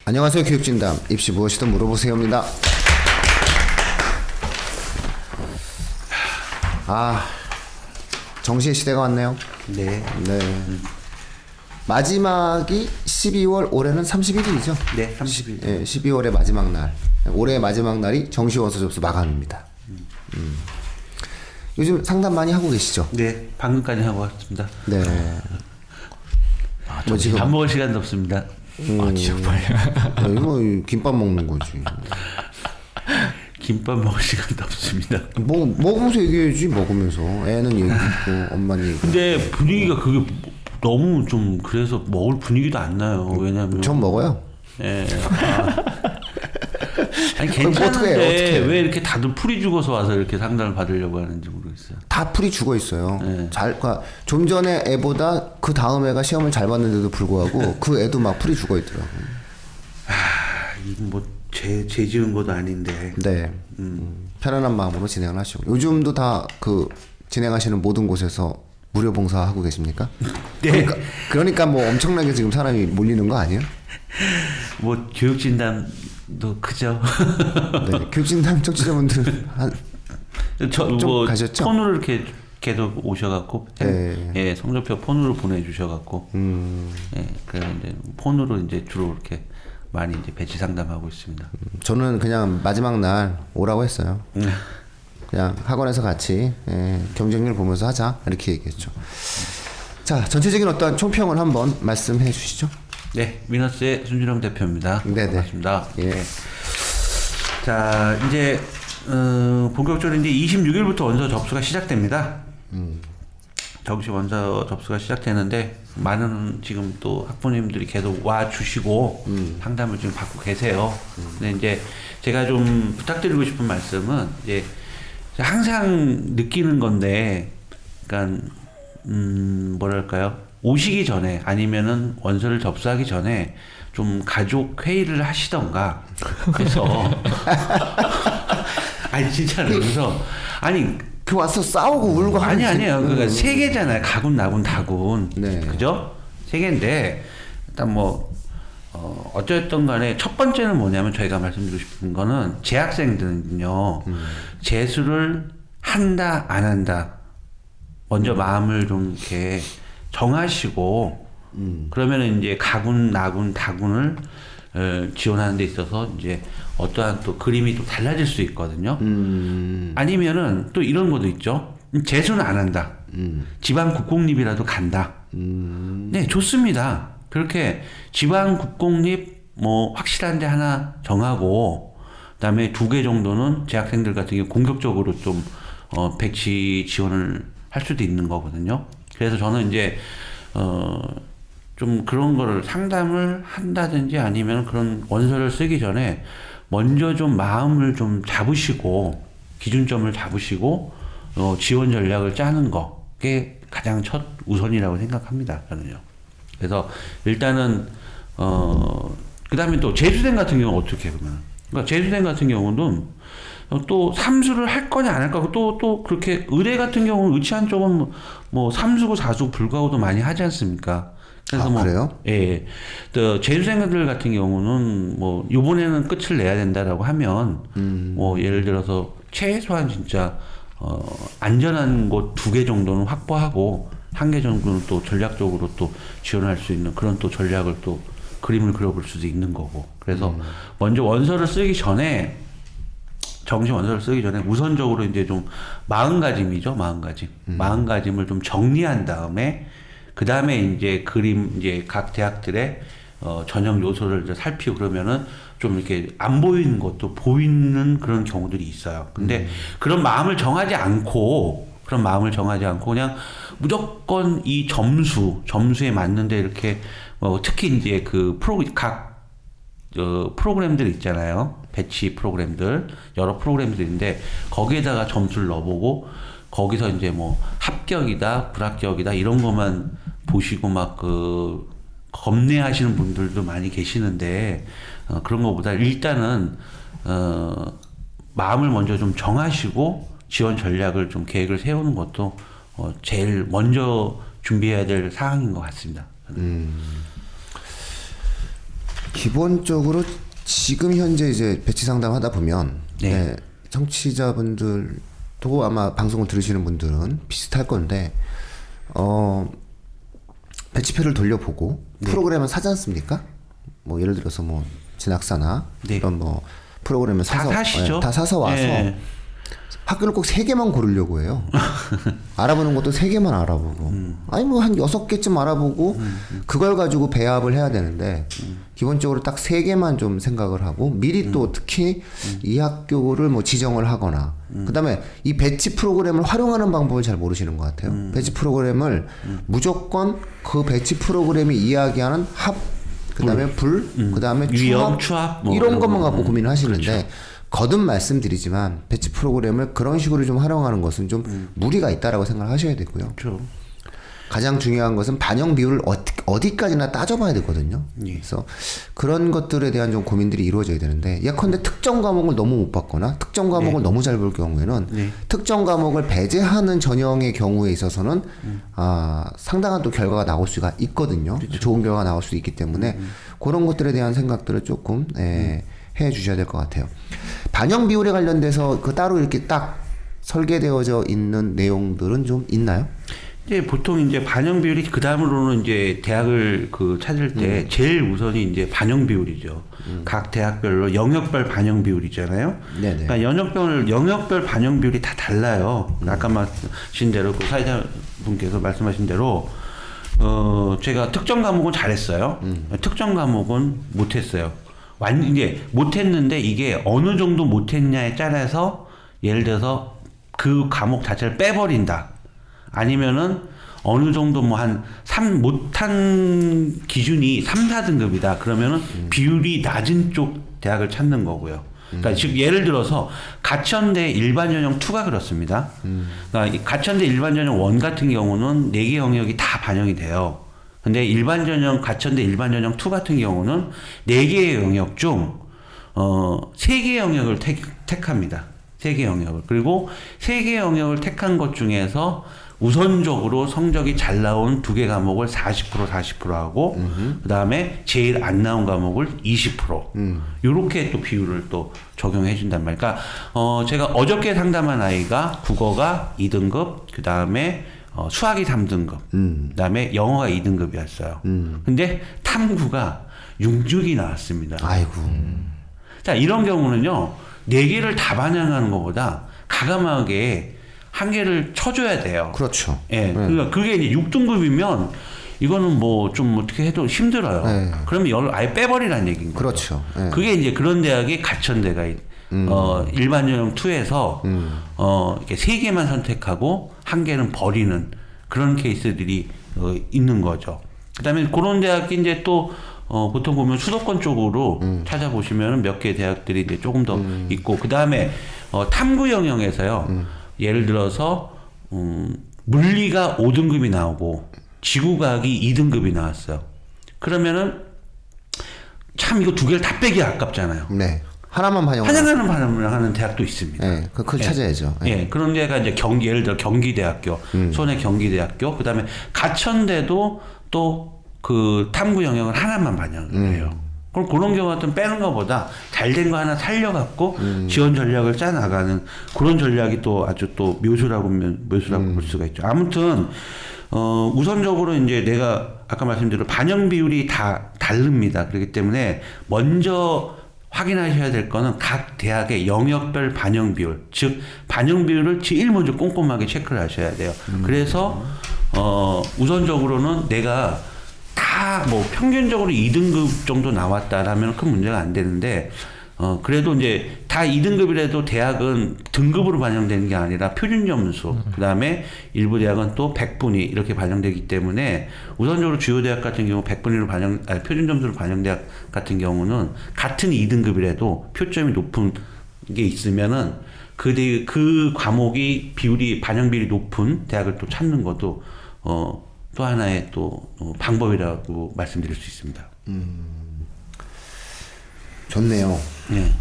안녕하세요. 교육진담 입시 무엇이든 물어보세요입니다. 정시의 시대가 왔네요. 네. 마지막이 12월, 올해는 31일이죠? 네, 30일. 네, 12월의 마지막 날. 올해의 마지막 날이 정시 원서 접수 마감입니다. 요즘 상담 많이 하고 계시죠? 네, 방금까지 하고 왔습니다. 네. 뭐 지금 밥 먹을 시간도 없습니다. 여기 뭐 김밥 먹는 거지. 김밥 먹을 시간도 없습니다. 먹으면서 얘기해야지. 먹으면서 애는 얘기고 엄마는 얘기고. 근데 분위기가 그게 너무 좀 그래서 먹을 분위기도 안 나요. 왜냐면 전 먹어요. 예. 아니 뭐 괜찮은데 어떻게 해. 왜 이렇게 다들 풀이 죽어서 와서 이렇게 상담을 받으려고 하는지 모르겠어요. 다 풀이 죽어 있어요. 네. 그러니까 좀 전에 애보다 그 다음 애가 시험을 잘 봤는데도 불구하고 그 애도 막 풀이 죽어 있더라고. 이건 뭐 제 지은 것도 아닌데. 네. 편안한 마음으로 진행을 하시고. 요즘도 다 그 진행하시는 모든 곳에서 무료 봉사하고 계십니까? 네. 그러니까 뭐 엄청나게 지금 사람이 몰리는 거 아니에요? 뭐 교육 진담도 크죠. 네. 교육진담 청취자분들 좀 뭐 가셨죠? 폰으로 이렇게 계속 오셔갖고 네. 예, 성적표 폰으로 보내주셔갖고 예, 그래서 이제 폰으로 이제 주로 이렇게 많이 이제 배치 상담하고 있습니다. 저는 그냥 마지막 날 오라고 했어요. 그냥 학원에서 같이 경쟁률 보면서 하자 이렇게 얘기했죠. 자, 전체적인 어떤 총평을 한번 말씀해 주시죠. 네, 미너스의 순준영 대표입니다. 네네. 반갑습니다. 예. 자, 이제 본격적으로 이제 26일부터 원서 접수가 시작됩니다. 정시 원서 접수가 시작되는데 많은 지금 또 학부모님들이 계속 와 주시고 상담을 지금 받고 계세요. 근데 이제 제가 좀 부탁드리고 싶은 말씀은 이제 항상 느끼는 건데, 그러니까 뭐랄까요? 오시기 전에 아니면은 원서를 접수하기 전에 좀 가족 회의를 하시던가 해서 아니 진짜로 그래서 아니 그 와서 싸우고 울고 하는 아니에요. 그러니까 세 개잖아요. 가군, 나군, 다군. 네. 그죠? 세 개인데 일단 뭐 어쨌든 간에 첫 번째는 뭐냐면 저희가 말씀드리고 싶은 거는 재학생들은요. 재수를 한다 안 한다. 먼저 마음을 좀 이렇게 정하시고 그러면은 이제 가군, 나군, 다군을 지원하는 데 있어서 이제 어떠한 또 그림이 또 달라질 수 있거든요. 아니면은 또 이런 것도 있죠. 재수는 안 한다. 지방 국공립이라도 간다. 네, 좋습니다. 그렇게 지방 국공립 뭐 확실한 데 하나 정하고 그다음에 2개 정도는 재학생들 같은 경우 공격적으로 좀 배치 지원을 할 수도 있는 거거든요. 그래서 저는 이제 좀 그런 거를 상담을 한다든지 아니면 그런 원서를 쓰기 전에 먼저 좀 마음을 좀 잡으시고 기준점을 잡으시고 지원 전략을 짜는 거게 가장 첫 우선이라고 생각합니다. 저는요. 그래서 일단은 그다음에 또 재수생 같은 경우는 어떻게 해 보면 그러니까 재수생 같은 경우는 또 삼수를 할 거냐 안 할 거고 또 그렇게 의대 같은 경우는 의치한 쪽은 뭐 삼수고 사수고 불구하고도 많이 하지 않습니까? 그래서 뭐 그래요? 예, 또 재수생들 같은 경우는 뭐 이번에는 끝을 내야 된다라고 하면 뭐 예를 들어서 최소한 진짜 안전한 곳 2개 정도는 확보하고 1개 정도는 또 전략적으로 또 지원할 수 있는 그런 또 전략을 또 그림을 그려볼 수도 있는 거고 그래서 먼저 원서를 쓰기 전에 정시 원서를 쓰기 전에 우선적으로 이제 좀 마음가짐이죠, 마음가짐. 마음가짐을 좀 정리한 다음에 그 다음에 이제 그림 이제 각 대학들의 전형 요소를 이제 살피고 그러면은 좀 이렇게 안 보이는 것도 보이는 그런 경우들이 있어요. 근데 그런 마음을 정하지 않고 그냥 무조건 이 점수에 맞는데 이렇게 특히 이제 그 각 프로그램들 있잖아요. 배치 프로그램들, 여러 프로그램들인데, 거기에다가 점수를 넣어보고, 거기서 이제 뭐, 합격이다, 불합격이다, 이런 것만 보시고 막 겁내하시는 분들도 많이 계시는데, 그런 것보다 일단은, 마음을 먼저 좀 정하시고, 지원 전략을 좀 계획을 세우는 것도, 제일 먼저 준비해야 될 사항인 것 같습니다. 기본적으로 지금 현재 이제 배치 상담하다 보면 네. 네, 청취자분들도 아마 방송을 들으시는 분들은 비슷할 건데 배치표를 돌려보고 프로그램을 사지 않습니까? 뭐 예를 들어서 뭐 진학사나 네. 이런 뭐 프로그램을 다 사서 사시죠. 다 사서 와서 예. 학교를 꼭 3개만 고르려고 해요. 알아보는 것도 3개만 알아보고. 아니 뭐 한 6개쯤 알아보고 그걸 가지고 배합을 해야 되는데 기본적으로 딱 3개만 좀 생각을 하고 미리 또 특히 이 학교를 뭐 지정을 하거나 그다음에 이 배치 프로그램을 활용하는 방법을 잘 모르시는 것 같아요. 배치 프로그램을 무조건 그 배치 프로그램이 이야기하는 합 그다음에 그다음에 위험, 추합, 추합 뭐 이런 이런 것만 거. 갖고 고민을 하시는데 그렇죠. 거듭 말씀드리지만 배치 프로그램을 그런 식으로 좀 활용하는 것은 좀 무리가 있다라고 생각하셔야 되고요. 그렇죠. 가장 중요한 것은 반영 비율을 어디까지나 따져봐야 되거든요. 예. 그래서 그런 것들에 대한 좀 고민들이 이루어져야 되는데 예컨대 특정 과목을 너무 못 봤거나 특정 과목을 너무 잘 볼 경우에는 특정 과목을 배제하는 전형의 경우에 있어서는 상당한 또 결과가 나올 수가 있거든요. 좋은 결과가 나올 수 있기 때문에 그런 것들에 대한 생각들을 조금 해 주셔야 될 것 같아요. 반영 비율에 관련돼서 그 따로 이렇게 딱 설계되어져 있는 내용들은 좀 있나요? 이제 보통 이제 반영 비율이 그 다음으로는 이제 대학을 찾을 때 제일 우선이 이제 반영 비율이죠. 각 대학별로 영역별 반영 비율이잖아요. 네네. 그러니까 영역별 반영 비율이 다 달라요. 아까 말씀하신 대로 그 사회자분께서 말씀하신 대로 제가 특정 과목은 잘했어요. 특정 과목은 못했어요. 이제 못했는데 이게 어느 정도 못했냐에 따라서 예를 들어서 그 과목 자체를 빼버린다. 아니면은 어느 정도 뭐 못한 기준이 3, 4등급이다. 그러면은 비율이 낮은 쪽 대학을 찾는 거고요. 그러니까 즉 예를 들어서 가천대 일반전형 2가 그렇습니다. 그러니까 이 가천대 일반전형 1 같은 경우는 4개 영역이 다 반영이 돼요. 근데 가천대 일반전형 2 같은 경우는 4개의 영역 중 3개 영역을 택합니다. 3개 영역을. 그리고 3개 영역을 택한 것 중에서 우선적으로 성적이 잘 나온 2개 과목을 40% 하고 그 다음에 제일 안 나온 과목을 20% 이렇게 또 비율을 또 적용해 준단 말이에요. 그러니까 제가 어저께 상담한 아이가 국어가 2등급 그 다음에 수학이 3등급 그 다음에 영어가 2등급이었어요. 근데 탐구가 6등급이 나왔습니다. 아이고. 자, 이런 경우는요 4개를 다 반영하는 것보다 가감하게 1개를 쳐줘야 돼요. 그렇죠. 예. 그러니까 그게 이제 6등급이면 이거는 뭐 좀 어떻게 해도 힘들어요. 네. 그러면 아예 빼버리라는 얘기인 거죠. 그렇죠. 네. 그게 이제 그런 대학이 가천대가 일반 전형 2에서 이렇게 3개만 선택하고 1개는 버리는 그런 케이스들이 있는 거죠. 그다음에 그런 대학이 이제 또 보통 보면 수도권 쪽으로 찾아보시면 몇 개 대학들이 이제 조금 더 있고 그다음에 탐구 영역에서요. 예를 들어서 물리가 5등급이 나오고 지구과학이 2등급이 나왔어요. 그러면은 참 이거 2개를 다 빼기 아깝잖아요. 네. 하나만 반영을 하는 대학도 있습니다. 네, 그걸 찾아야죠. 네. 예, 그런 데가 이제 예를 들어 경기대학교, 손해 경기대학교, 그다음에 가천대도 또 그 탐구 영역을 하나만 반영을 해요. 그럼 그런 경우 같은 빼는 것보다 잘된 거 하나 살려갖고 지원 전략을 짜나가는 그런 전략이 또 아주 또 묘수라고 볼 수가 있죠. 아무튼 우선적으로 이제 내가 아까 말씀드린 반영 비율이 다 다릅니다. 그렇기 때문에 먼저 확인하셔야 될 거는 각 대학의 영역별 반영 비율, 즉 반영 비율을 제일 먼저 꼼꼼하게 체크를 하셔야 돼요. 그래서 우선적으로는 내가 다 뭐 평균적으로 2등급 정도 나왔다라면 큰 문제가 안 되는데 그래도 이제 다 2등급이라도 대학은 등급으로 반영되는 게 아니라 표준 점수 그다음에 일부 대학은 또 100분위 이렇게 반영되기 때문에 우선적으로 주요 대학 같은 경우 100분위로 표준 점수로 반영대학 같은 경우는 같은 2등급이라도 표점이 높은 게 있으면은 그 과목이 반영 비율이 높은 대학을 또 찾는 것도 또 하나의 또 방법이라고 말씀드릴 수 있습니다. 좋네요. 네.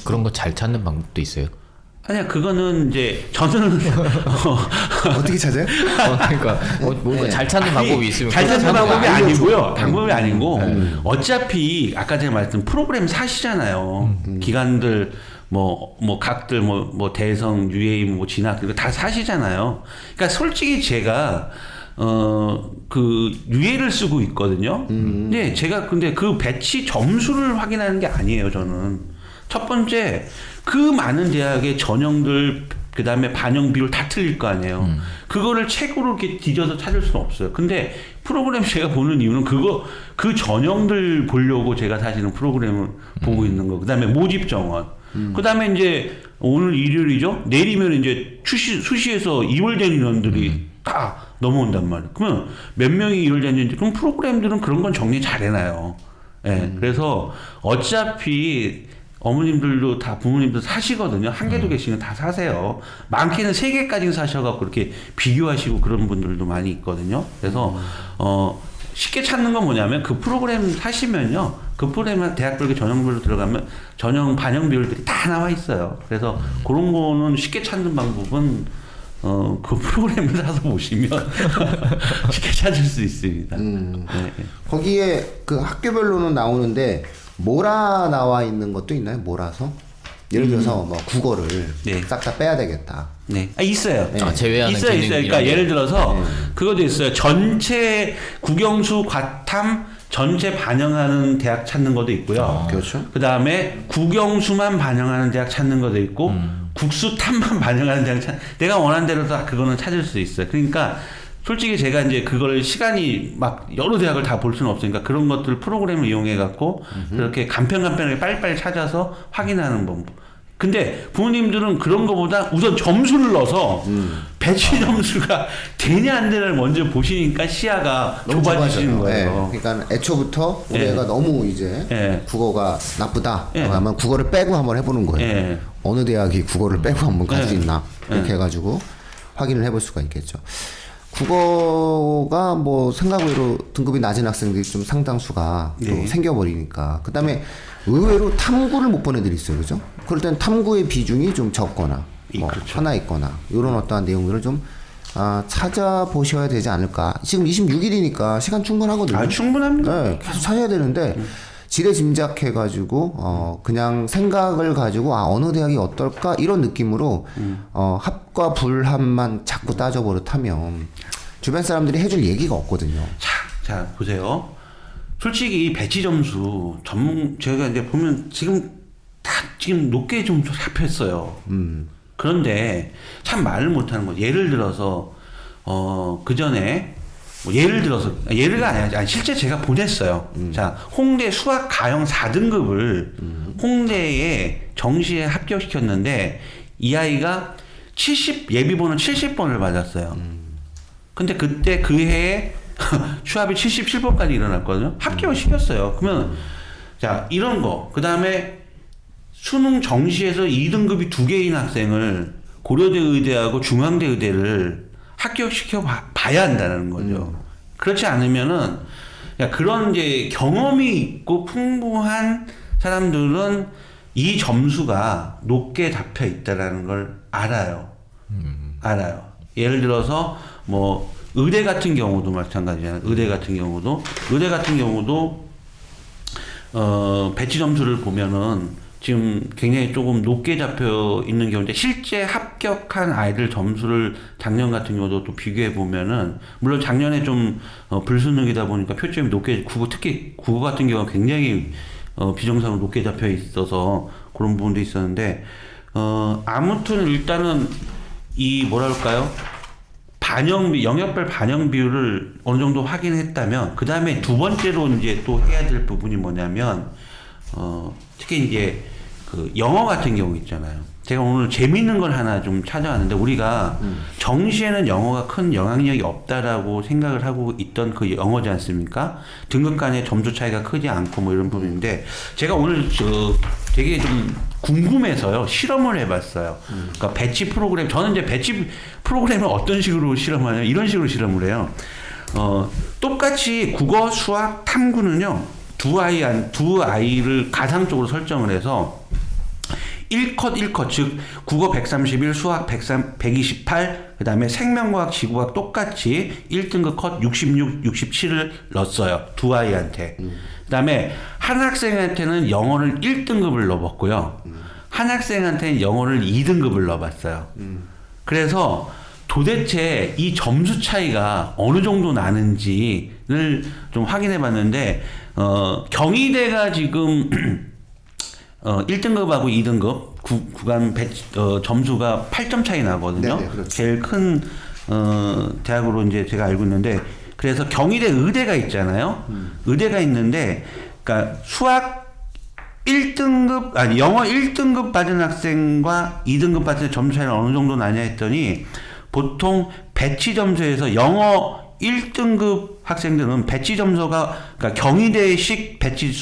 그런 거 잘 찾는 방법도 있어요? 아니야 그거는 이제 저는 어떻게 찾아요? 그러니까 뭔가 잘 찾는 방법이 있으면 잘 찾는 방법이 아니고요. 방법이 아니고 네. 어차피 아까 제가 말했던 프로그램 사시잖아요. 기관들 뭐 각들 뭐 대성, UA, 뭐 진학 이거 다 사시잖아요. 그러니까 솔직히 제가 그 UA를 쓰고 있거든요. 근데 제가 근데 그 배치 점수를 확인하는 게 아니에요. 저는 첫 번째 그 많은 대학의 전형들 그다음에 반영 비율 다 틀릴 거 아니에요. 그거를 책으로 이렇게 뒤져서 찾을 수는 없어요. 근데 프로그램 제가 보는 이유는 그 전형들 보려고 제가 사실은 프로그램을 보고 있는 거. 그다음에 모집 정원. 그다음에 이제 오늘 일요일이죠. 내리면 이제 수시에서 이월된 인원들이 다 넘어온단 말이에요. 그러면 몇 명이 이월됐는지 그럼 프로그램들은 그런 건 정리 잘 해놔요. 예. 그래서 어차피 어머님들도 다 부모님도 사시거든요. 한 개도 계시면 다 사세요. 많게는 3개까지 사셔갖고 이렇게 비교하시고 그런 분들도 많이 있거든요. 그래서 쉽게 찾는 건 뭐냐면 그 프로그램 사시면요. 그 프로그램 대학별로 전형별로 들어가면 전형 반영 비율들이 다 나와 있어요. 그래서 그런 거는 쉽게 찾는 방법은 그 프로그램을 사서 보시면 쉽게 찾을 수 있습니다. 네. 거기에 그 학교별로는 나오는데 몰아 나와 있는 것도 있나요? 몰아서? 예를 들어서 뭐 국어를 네. 싹 다 빼야 되겠다. 네. 있어요. 네. 제외하는 있어요. 기능 그러니까 이런 예를 들어서 그것도 있어요. 전체 국영수 과탐 전체 반영하는 대학 찾는 것도 있고요. 그렇죠. 그 다음에 국영수만 반영하는 대학 찾는 것도 있고 국수탐만 반영하는 대학 내가 원하는 대로 다 그거는 찾을 수 있어요. 그러니까 솔직히 제가 이제 그걸 시간이 막 여러 대학을 다 볼 수는 없으니까 그런 것들 프로그램을 이용해 갖고 그렇게 간편하게 빨리빨리 찾아서 확인하는 방법. 근데 부모님들은 그런 거보다 우선 점수를 넣어서 배치 점수가 되냐 안 되냐를 먼저 보시니까 시야가 너무 좁아지시는 좁아져요. 거예요. 네. 그러니까 애초부터 우리 예. 애가 너무 이제 예. 국어가 나쁘다. 예. 그러면 국어를 빼고 한번 해보는 거예요. 예. 어느 대학이 국어를 빼고 한번 갈 수 예. 있나 이렇게 해가지고 확인을 해볼 수가 있겠죠. 국어가 뭐 생각외로 등급이 낮은 학생들이 좀 상당수가 또 네. 생겨버리니까 그다음에 의외로 탐구를 못 본 애들이 있어요, 그죠? 그럴 땐 탐구의 비중이 좀 적거나 뭐 그렇죠. 하나 있거나 이런 어떠한 내용들을 좀 찾아보셔야 되지 않을까. 지금 26일이니까 시간 충분하거든요. 아, 충분합니다. 네, 계속 찾아야 되는데 지레 짐작해가지고 그냥 생각을 가지고 어느 대학이 어떨까 이런 느낌으로 합과 불합만 자꾸 따져버릇하면 주변 사람들이 해줄 얘기가 없거든요. 자 보세요. 솔직히 이 배치 점수 제가 이제 보면 지금 높게 좀 잡혔어요. 그런데 참 말을 못하는 거. 예를 들어서 그 전에 뭐 예가 아니라 실제 제가 보냈어요. 자 홍대 수학 가형 4등급을 홍대에 정시에 합격시켰는데 이 아이가 예비번호 70번을 맞았어요. 근데 그때 그 해에 취업이 77번까지 일어났거든요. 합격을 시켰어요. 그러면 자 이런 거 그다음에 수능 정시에서 2등급이 2개인 학생을 고려대 의대하고 중앙대 의대를 합격시켜 봐야 한다는 거죠. 그렇지 않으면은 그런 이제 경험이 있고 풍부한 사람들은 이 점수가 높게 잡혀 있다라는 걸 알아요. 알아요. 예를 들어서 뭐 의대 같은 경우도 마찬가지잖아요. 의대 같은 경우도 배치 점수를 보면은 지금 굉장히 조금 높게 잡혀 있는 경우인데 실제 합격한 아이들 점수를 작년 같은 경우도 또 비교해 보면은 물론 작년에 좀 불수능이다 보니까 표점이 높게 특히 국어 같은 경우는 굉장히 비정상으로 높게 잡혀 있어서 그런 부분도 있었는데 아무튼 일단은 이 뭐랄까요? 영역별 반영 비율을 어느 정도 확인했다면 그 다음에 두 번째로 이제 또 해야 될 부분이 뭐냐면 특히 이제 그 영어 같은 경우 있잖아요. 제가 오늘 재밌는 걸 하나 좀 찾아왔는데 우리가 정시에는 영어가 큰 영향력이 없다라고 생각을 하고 있던 그 영어지 않습니까? 등급 간의 점수 차이가 크지 않고 뭐 이런 부분인데 제가 오늘 되게 좀 궁금해서요 실험을 해봤어요. 그러니까 배치 프로그램 저는 이제 배치 프로그램을 어떤 식으로 실험하냐면 이런 식으로 실험을 해요. 똑같이 국어, 수학, 탐구는요 두 아이를 가상적으로 설정을 해서 1컷 1컷 즉 국어 131, 수학 128, 그다음에 생명과학, 지구과학 똑같이 1등급 컷 66, 67을 넣었어요. 두 아이한테. 그다음에 한 학생한테는 영어를 1등급을 넣어봤고요. 한 학생한테는 영어를 2등급을 넣어봤어요. 그래서 도대체 이 점수 차이가 어느 정도 나는지를 좀 확인해 봤는데, 경희대가 지금 1등급하고 2등급 구간 점수가 8점 차이 나거든요. 네네, 그렇죠. 제일 큰 대학으로 이제 제가 알고 있는데, 그래서 경희대 의대가 있잖아요. 의대가 있는데, 그러니까 수학 1등급 아니 영어 1등급 받은 학생과 2등급 받은 점수 차이는 어느 정도 나냐 했더니, 보통 배치 점수에서 영어 1등급 학생들은 배치 점수가, 그러니까 경희대식 배치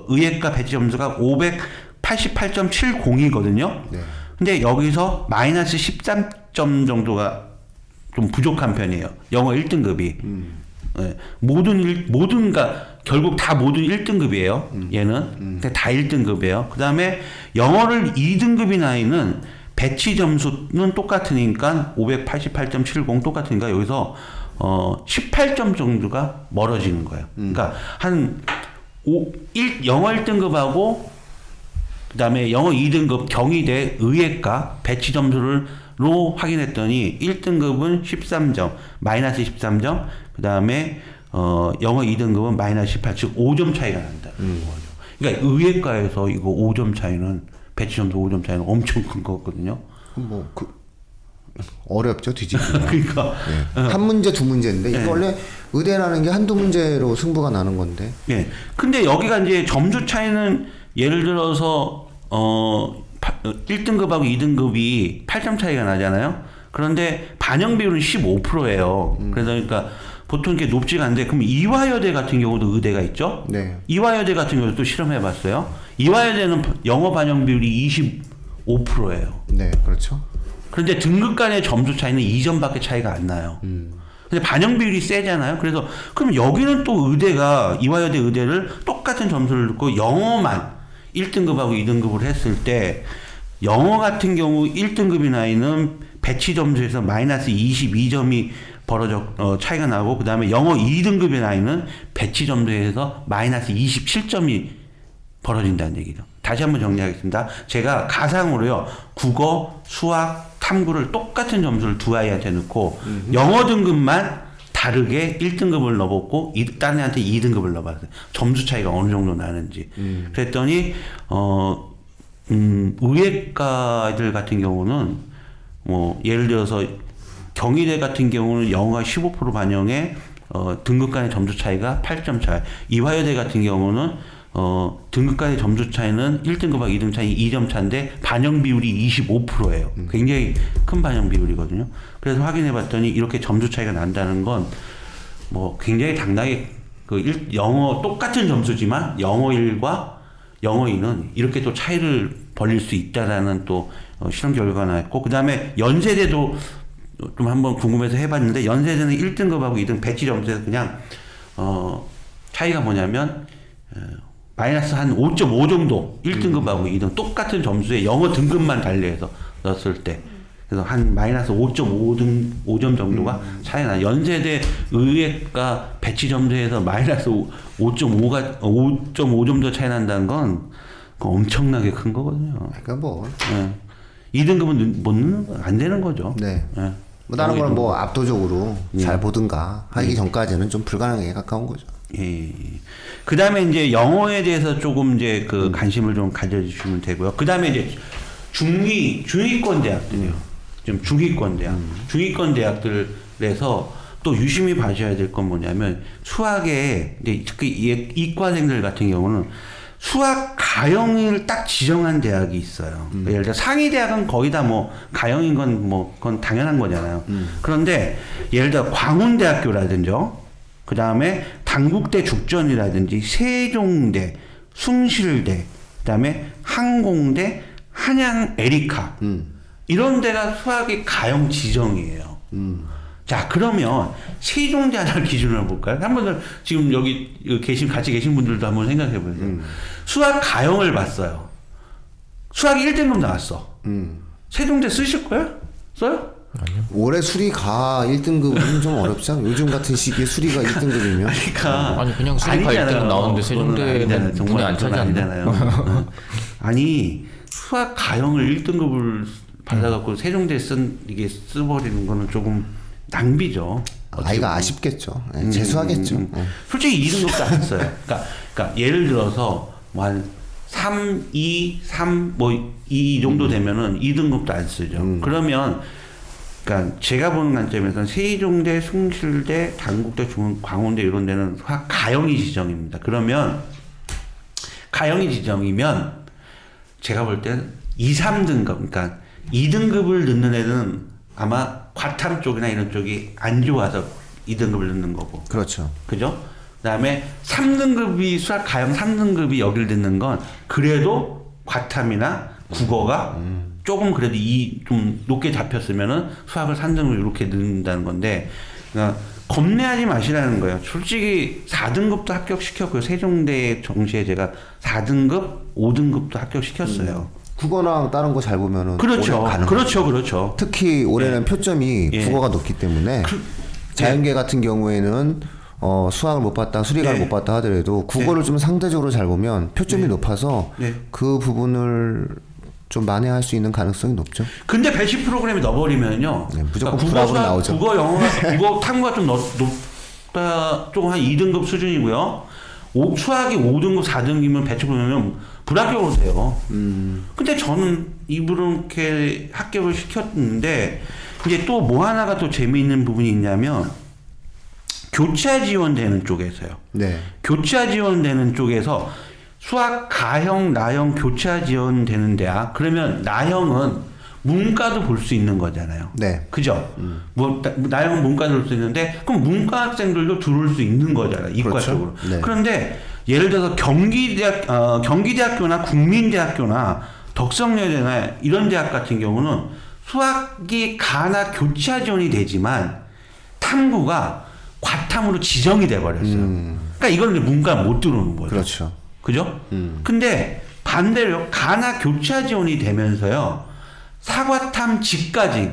의예과 배치 점수가 588.70이거든요. 네. 근데 여기서 마이너스 13점 정도가 좀 부족한 편이에요. 영어 1등급이. 네. 그러니까 결국 다 모든 1등급이에요. 얘는. 근데 다 1등급이에요. 그 다음에 영어를 2등급인 아이는 배치 점수는 똑같으니까 588.70 똑같으니까 여기서 18점 정도가 멀어지는 거예요. 그러니까 영어 1등급하고 그다음에 영어 2등급 경희대 의예과 배치 점수로 확인했더니 1등급은 13점, 마이너스 13점, 그다음에 영어 2등급은 마이너스 18, 즉 5점 차이가 난다는 거죠. 그러니까 의예과에서 이거 5점 차이는 배치 점수 5점 차이는 엄청 큰 거거든요. 어렵죠, 뒤집기. 그러니까 네. 한 문제 두 문제인데 이거 네. 원래 의대라는 게 한두 문제로 승부가 나는 건데. 예. 근데 여기가 이제 점수 차이는 예를 들어서 1등급하고 2등급이 8점 차이가 나잖아요. 그런데 반영 비율은 15%예요. 그러니까 보통 이렇게 높지가 않은데, 그럼 이화여대 같은 경우도 의대가 있죠? 네. 이화여대 같은 경우도 시험해 봤어요. 이화여대는 영어 반영 비율이 25%예요. 네, 그렇죠. 그런데 등급 간의 점수 차이는 2점밖에 차이가 안 나요. 근데 반영 비율이 세잖아요. 그래서 그럼 여기는 또 의대가, 이화여대 의대를 똑같은 점수를 넣고 영어만 1등급하고 2등급을 했을 때, 영어 같은 경우 1등급인 아이는 배치 점수에서 마이너스 22점이 차이가 나고, 그 다음에 영어 2등급인 아이는 배치 점수에서 마이너스 27점이 벌어진다는 얘기죠. 다시 한번 정리하겠습니다. 제가 가상으로요, 국어, 수학, 탐구를 똑같은 점수를 두 아이한테 넣고, 영어 등급만 다르게 1등급을 넣어봤고, 다른 애한테 2등급을 넣어봤어요. 점수 차이가 어느 정도 나는지. 그랬더니, 의예과들 같은 경우는, 예를 들어서, 경희대 같은 경우는 영어가 15% 반영에, 등급 간의 점수 차이가 8점 차이. 이화여대 같은 경우는, 등급 간의 점수 차이는 1등급하고 2등급 차이 2점 차인데 반영 비율이 25%예요. 굉장히 큰 반영 비율이거든요. 그래서 확인해 봤더니 이렇게 점수 차이가 난다는 건 굉장히 당당히 영어 똑같은 점수지만 영어 1과 영어 2는 이렇게 또 차이를 벌릴 수 있다라는 또 실험 결과가 나왔고, 그 다음에 연세대도 좀 한번 궁금해서 해봤는데, 연세대는 1등급하고 2등 배치 점수에서 그냥 차이가 뭐냐면 마이너스 한 5.5 정도, 1등급하고 2등 똑같은 점수에 영어 등급만 달리해서 넣었을 때, 그래서 한 마이너스 5.5점 정도가 차이 나. 연세대 의예과 배치 점수에서 마이너스 5.5점 차이 난다는 건 엄청나게 큰 거거든요. 그러니까 네. 2등급은 안 되는 거죠. 네. 네. 다른 거는 압도적으로 잘 보든가 하기 전까지는 좀 불가능에 가까운 거죠. 예. 그 다음에 이제 영어에 대해서 조금 이제 관심을 좀 가져주시면 되고요. 그 다음에 이제 중위권 대학들이요. 좀 중위권 대학. 중위권 대학들에서 또 유심히 봐셔야 될 건 뭐냐면, 수학에, 이제 특히 이과생들 같은 경우는 수학 가형을 딱 지정한 대학이 있어요. 예를 들어 상위 대학은 거의 다 가형인 건 그건 당연한 거잖아요. 그런데 예를 들어 광운대학교라든지, 그 다음에 단국대 죽전이라든지 세종대, 숭실대, 그 다음에 항공대, 한양 에리카, 이런 데가 수학의 가형 지정이에요. 자, 그러면 세종대 하나를 기준으로 볼까요? 한번 지금 여기 같이 계신 분들도 한번 생각해 보세요. 수학 가형을 봤어요. 수학이 1등급 나왔어. 세종대 쓰실 거예요? 써요? 올해 수리가 1등급은 좀 어렵지 않아요? 요즘 같은 시기에 수리가 1등급이면 그러니까 아니 그냥 수리가 1등급 나오는데 세종대는 정말 안 차지 아니잖아요. 아니 수학 가형을 1등급을 받아갖고 세종대 이게 쓰버리는 거는 조금 낭비죠. 아이가 아쉽겠죠. 예, 재수하겠죠. 예. 솔직히 2등급도 안 써요. 그러니까 예를 들어서 뭐 한 3, 2, 3 뭐 이 정도 되면은 2등급도 안 쓰죠. 그러면 그러니까 제가 보는 관점에서는 세종대, 숭실대, 단국대, 광운대 이런 데는 수학 가형이 지정입니다. 그러면 가형이 지정이면 제가 볼 땐 2, 3등급 그러니까 2등급을 넣는 애는 아마 과탐 쪽이나 이런 쪽이 안 좋아서 2등급을 넣는 거고. 그렇죠. 그죠? 그다음에 3등급이 수학 가형 3등급이 여길 듣는 건 그래도 과탐이나 국어가 조금 그래도 좀 높게 잡혔으면은 수학을 3등급 이렇게 넣는다는 건데 그러니까 겁내하지 마시라는 거예요. 솔직히 4등급도 합격시켰고요. 세종대 정시에 제가 4등급, 5등급도 합격시켰어요. 국어랑 다른 거 잘 보면은 그렇죠. 올해 가는 그렇죠. 거죠. 그렇죠. 특히 올해는 표점이 예. 국어가 높기 때문에 자연계 같은 경우에는 수학을 못 봤다, 수리가를 네. 못 봤다 하더라도 국어를 좀 상대적으로 잘 보면 표점이 높아서 네. 그 부분을 좀 만회할 수 있는 가능성이 높죠. 근데 배시 프로그램에 넣어버리면요. 네, 무조건 국어, 불합으로 수학, 나오죠. 국어, 영어, 국어 탐구가 좀 높다, 조금 한 2등급 수준이고요. 수학이 5등급, 4등급이면 배치 보면 불합격으로 돼요. 근데 저는 이렇게 합격을 시켰는데 이제 또 뭐 하나가 또 재미있는 부분이 있냐면 교차 지원되는 쪽에서요. 네. 교차 지원되는 쪽에서 수학 가형, 나형 교차 지원되는 대학 그러면 나형은 문과도 볼 수 있는 거잖아요. 네. 그죠? 뭐 나형은 문과도 볼 수 있는데 그럼 문과 학생들도 들어올 수 있는 거잖아요. 이과 그렇죠. 쪽으로. 네. 그런데 예를 들어서 경기대학교나 국민대학교나 덕성여대나 이런 대학 같은 경우는 수학이 가나 교차 지원이 되지만 탐구가 과탐으로 지정이 돼 버렸어요. 그러니까 이거는 문과 못 들어오는 거죠. 그렇죠. 그죠? 근데 반대로 가나 교차 지원이 되면서요. 사과탐 직까지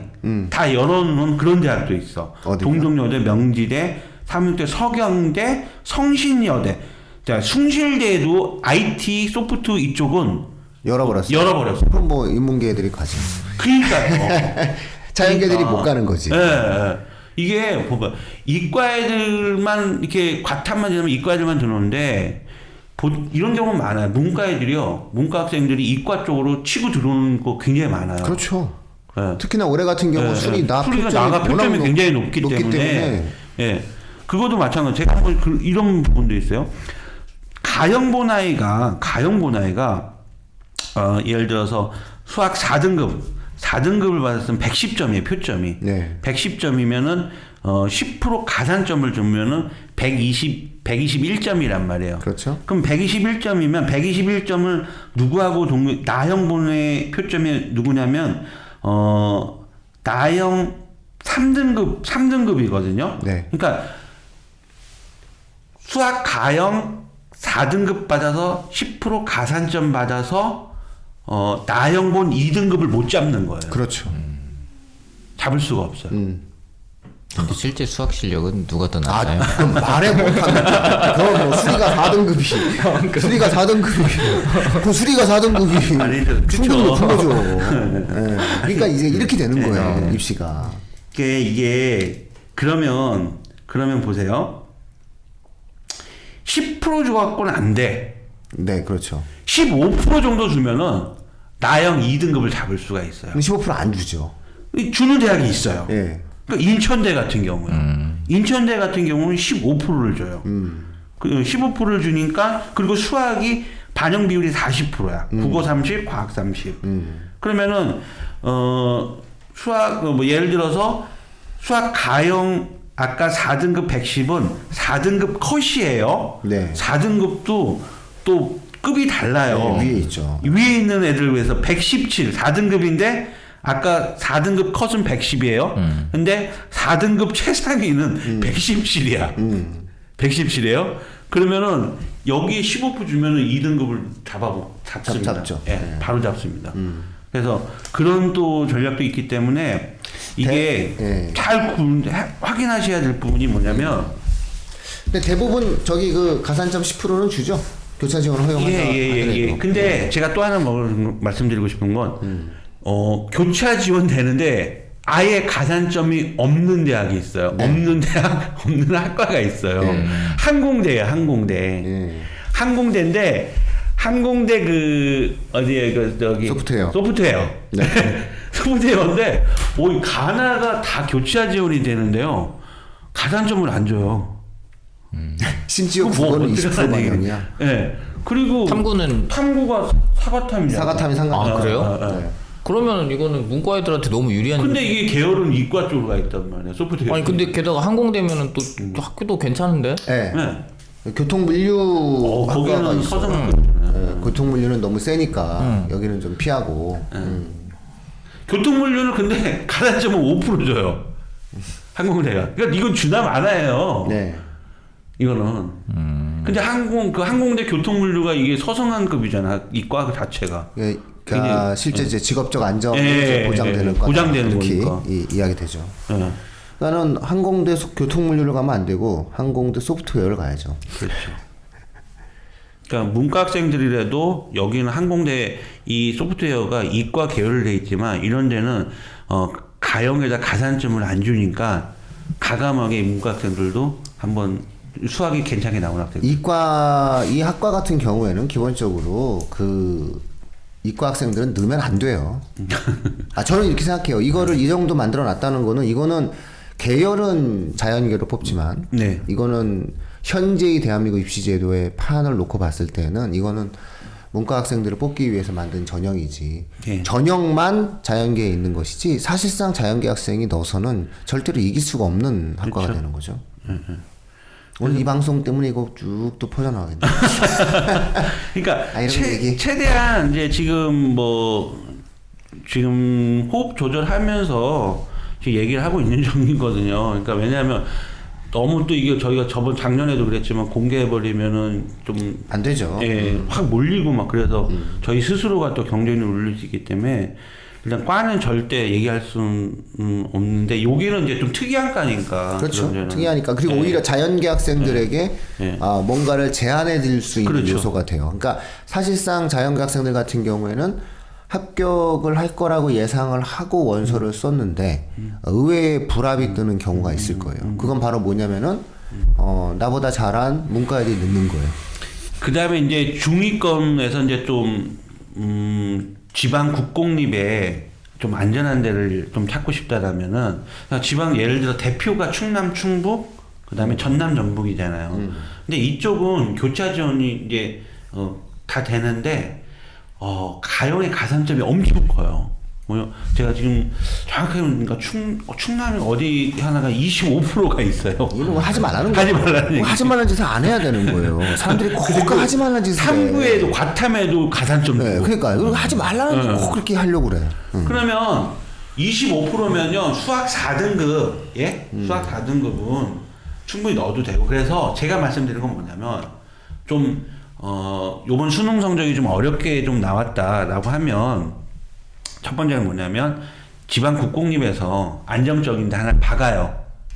다 열어놓은 그런 대학도 있어. 어디가? 동덕여대, 명지대, 삼육대, 서경대, 성신여대. 자, 숭실대도 IT, 소프트 이쪽은 열어버렸어요. 열어버렸어. 그럼 뭐 인문계 애들이 가지. 그러니까요. 자연계들이 그러니까. 못 가는 거지. 예, 예. 이게 보면 이과 애들만 이렇게 과탐만 되면 이과 애들만 들어오는데 이런 경우는 많아요. 문과 애들이요. 문과 학생들이 이과 쪽으로 치고 들어오는 거 굉장히 많아요. 그렇죠. 예. 특히나 올해 같은 경우 예, 수리가 수리가 나가 표점이 굉장히 높기 때문에 예. 그것도 마찬가지. 제가 한번 이런 부분도 있어요. 가형본아이가 예를 들어서 수학 4등급을 받았으면 110점이에요, 표점이. 네. 110점이면은 10% 가산점을 주면은 121점이란 말이에요. 그렇죠. 그럼 121점이면 121점을 누구하고 나형본의 표점이 누구냐면 나형 3등급이거든요. 네. 그러니까 수학 가형 4등급 받아서 10% 가산점 받아서 나형본 2등급을 못 잡는 거예요. 그렇죠. 잡을 수가 없어요. 근데 실제 수학 실력은 누가 더 낫나요? 그럼 말해 못합니다. 그럼 뭐 수리가 4등급이. 수리가 4등급이. 그 수리가 4등급이. 아니죠. 충분히 그쵸. 높은 거죠. 예. 그러니까 이제 이렇게 되는 네. 거예요. 입시가. 이게 그러면 보세요. 10% 줘갖고는 안 돼. 네, 그렇죠. 15% 정도 주면은 나형 2등급을 잡을 수가 있어요. 그럼 15%안 주죠. 주는 대학이 있어요. 예. 그러니까 인천대 같은 경우요. 인천대 같은 경우는 15%를 줘요. 그 15%를 주니까 그리고 수학이 반영 비율이 40%야. 국어 30, 과학 30. 그러면은 수학 뭐 예를 들어서 수학 가형 아까 4등급 110은 4등급 컷이에요. 네. 4등급도 또 급이 달라요. 네, 위에 있죠. 위에 있는 애들을 위해서 117, 4등급인데 아까 4등급 컷은 110이에요. 근데 4등급 최상위는 117이야. 117이에요. 그러면은 여기에 15% 주면은 2등급을 잡습니다. 잡죠. 예, 네. 바로 잡습니다. 그래서 그런 또 전략도 있기 때문에 이게 네. 잘 확인하셔야 될 부분이 뭐냐면 근데 대부분 저기 그 가산점 10%는 주죠. 교차 지원을 허용하자. 예. 근데 제가 또 하나 말씀드리고 싶은 건 교차 지원 되는데 아예 가산점이 없는 대학이 있어요. 네. 없는 대학, 없는 학과가 있어요. 항공대예요, 항공대. 네. 항공대인데 항공대 그 어디에 그 저기 소프트웨어. 네. 소프트웨어인데 이 가나가 다 교차 지원이 되는데요. 가산점을 안 줘요. 심지어 그거 뭐 국어는 어떻게 20% 하냐, 이게. 방향이야. 예. 그리고 탐구가 사과탐이잖아요. 사과탐이 상관. 아, 그래요? 네. 그러면 이거는 문과 애들한테 너무 유리한. 근데 이게 계열은 이과 쪽으로 가 있단 말이야. 소프트웨어. 아니 근데 게다가 항공되면은 또 학교도 괜찮은데? 네. 네. 교통물류 학과가 거기는 있어. 서성학교잖아요. 네. 교통물류는 너무 세니까 여기는 좀 피하고. 교통물류는 근데 가산점은 5% 줘요. 항공대가. 그러니까 이건 주나 마나예요. 네. 이거는. 근데 항공대 교통물류가 이게 서성한급이잖아. 이과 그 자체가. 그러니까 실제 이제 직업적 안정이 예, 보장되는 거다. 보장되는 이렇게 거니까. 이야기 되죠. 예. 나는 항공대 교통물류를 가면 안 되고 항공대 소프트웨어를 가야죠. 그렇죠. 그러니까 문과 학생들이라도 여기는 항공대 이 소프트웨어가 이과 계열로 돼 있지만 이런 데는 가형에다 가산점을 안 주니까 가감하게 문과 학생들도 한번 수학이 괜찮게 나온 학생. 이 학과 같은 경우에는 기본적으로 그 이과 학생들은 넣으면 안 돼요. 저는 이렇게 생각해요. 이거를 이 정도 만들어 놨다는 거는 이거는 계열은 자연계로 뽑지만 네. 이거는 현재의 대한민국 입시제도의 판을 놓고 봤을 때는 이거는 문과 학생들을 뽑기 위해서 만든 전형이지. 네. 전형만 자연계에 있는 것이지 사실상 자연계 학생이 넣어서는 절대로 이길 수가 없는 학과가 그렇죠. 되는 거죠. 오늘 이 방송 때문에 이거 쭉 또 퍼져나가겠네. 그러니까 이런 얘기. 최대한 이제 지금 지금 호흡 조절하면서 지금 얘기를 하고 있는 중이거든요. 그러니까 왜냐하면 너무 또 이게 저희가 작년에도 그랬지만 공개해버리면은 좀 안 되죠. 확 몰리고 막 그래서 저희 스스로가 또 경쟁률 올릴 수 있기 때문에 일단 과는 절대 얘기할 수는 없는데 여기는 이제 좀 특이한 과니까. 그렇죠. 그런 특이하니까 그리고 오히려 자연계 학생들에게 뭔가를 제한해 드릴 수 있는 그렇죠. 요소가 돼요. 그러니까 사실상 자연계 학생들 같은 경우에는 합격을 할 거라고 예상을 하고 원서를 썼는데 의외의 불합이 뜨는 경우가 있을 거예요. 그건 바로 뭐냐면은 나보다 잘한 문과 애들이 늦는 거예요. 그 다음에 이제 중위권에서 이제 좀 지방 국공립에 좀 안전한 데를 좀 찾고 싶다라면은 지방 예를 들어 대표가 충남 충북 그다음에 전남 전북이잖아요. 근데 이쪽은 교차 지원이 이제 다 되는데 가형의 가산점이 엄청 커요. 제가 지금 정확하게 보니까 충남이 어디 하나가 25%가 있어요. 이런 거 하지 말라는 거예요. 하지 말라는 얘기. 하지 말라는 짓을 안 해야 되는 거예요. 사람들이 꼭 하지 말라는 짓을 해. 3구에도 과탐에도 가산점 네, 주고. 그러니까 이거 하지 말라는 거 꼭 그렇게 하려고 그래. 그러면 25%면요 수학 4등급 수학 4등급은 충분히 넣어도 되고 그래서 제가 말씀드린 건 뭐냐면 좀 요번 수능 성적이 좀 어렵게 좀 나왔다라고 하면 첫 번째는 뭐냐면 지방 국공립에서 안정적인데 하나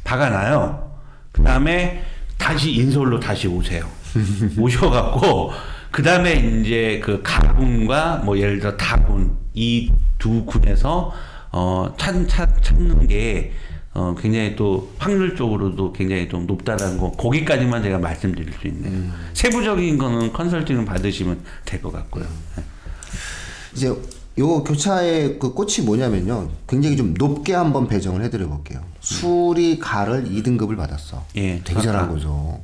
박아놔요. 그 다음에 다시 인서울로 다시 오세요. 오셔갖고 그 다음에 이제 그 가군과 뭐 예를 들어 다군 이 두 군에서 찾는 게 굉장히 또 확률적으로도 굉장히 좀 높다라는 거 거기까지만 제가 말씀드릴 수 있네요. 세부적인 거는 컨설팅을 받으시면 될 것 같고요. 이제 요 교차의 그 꽃이 뭐냐면요. 굉장히 좀 높게 한번 배정을 해드려 볼게요. 수리 가를 2등급을 받았어. 예, 되게 잘한 거죠.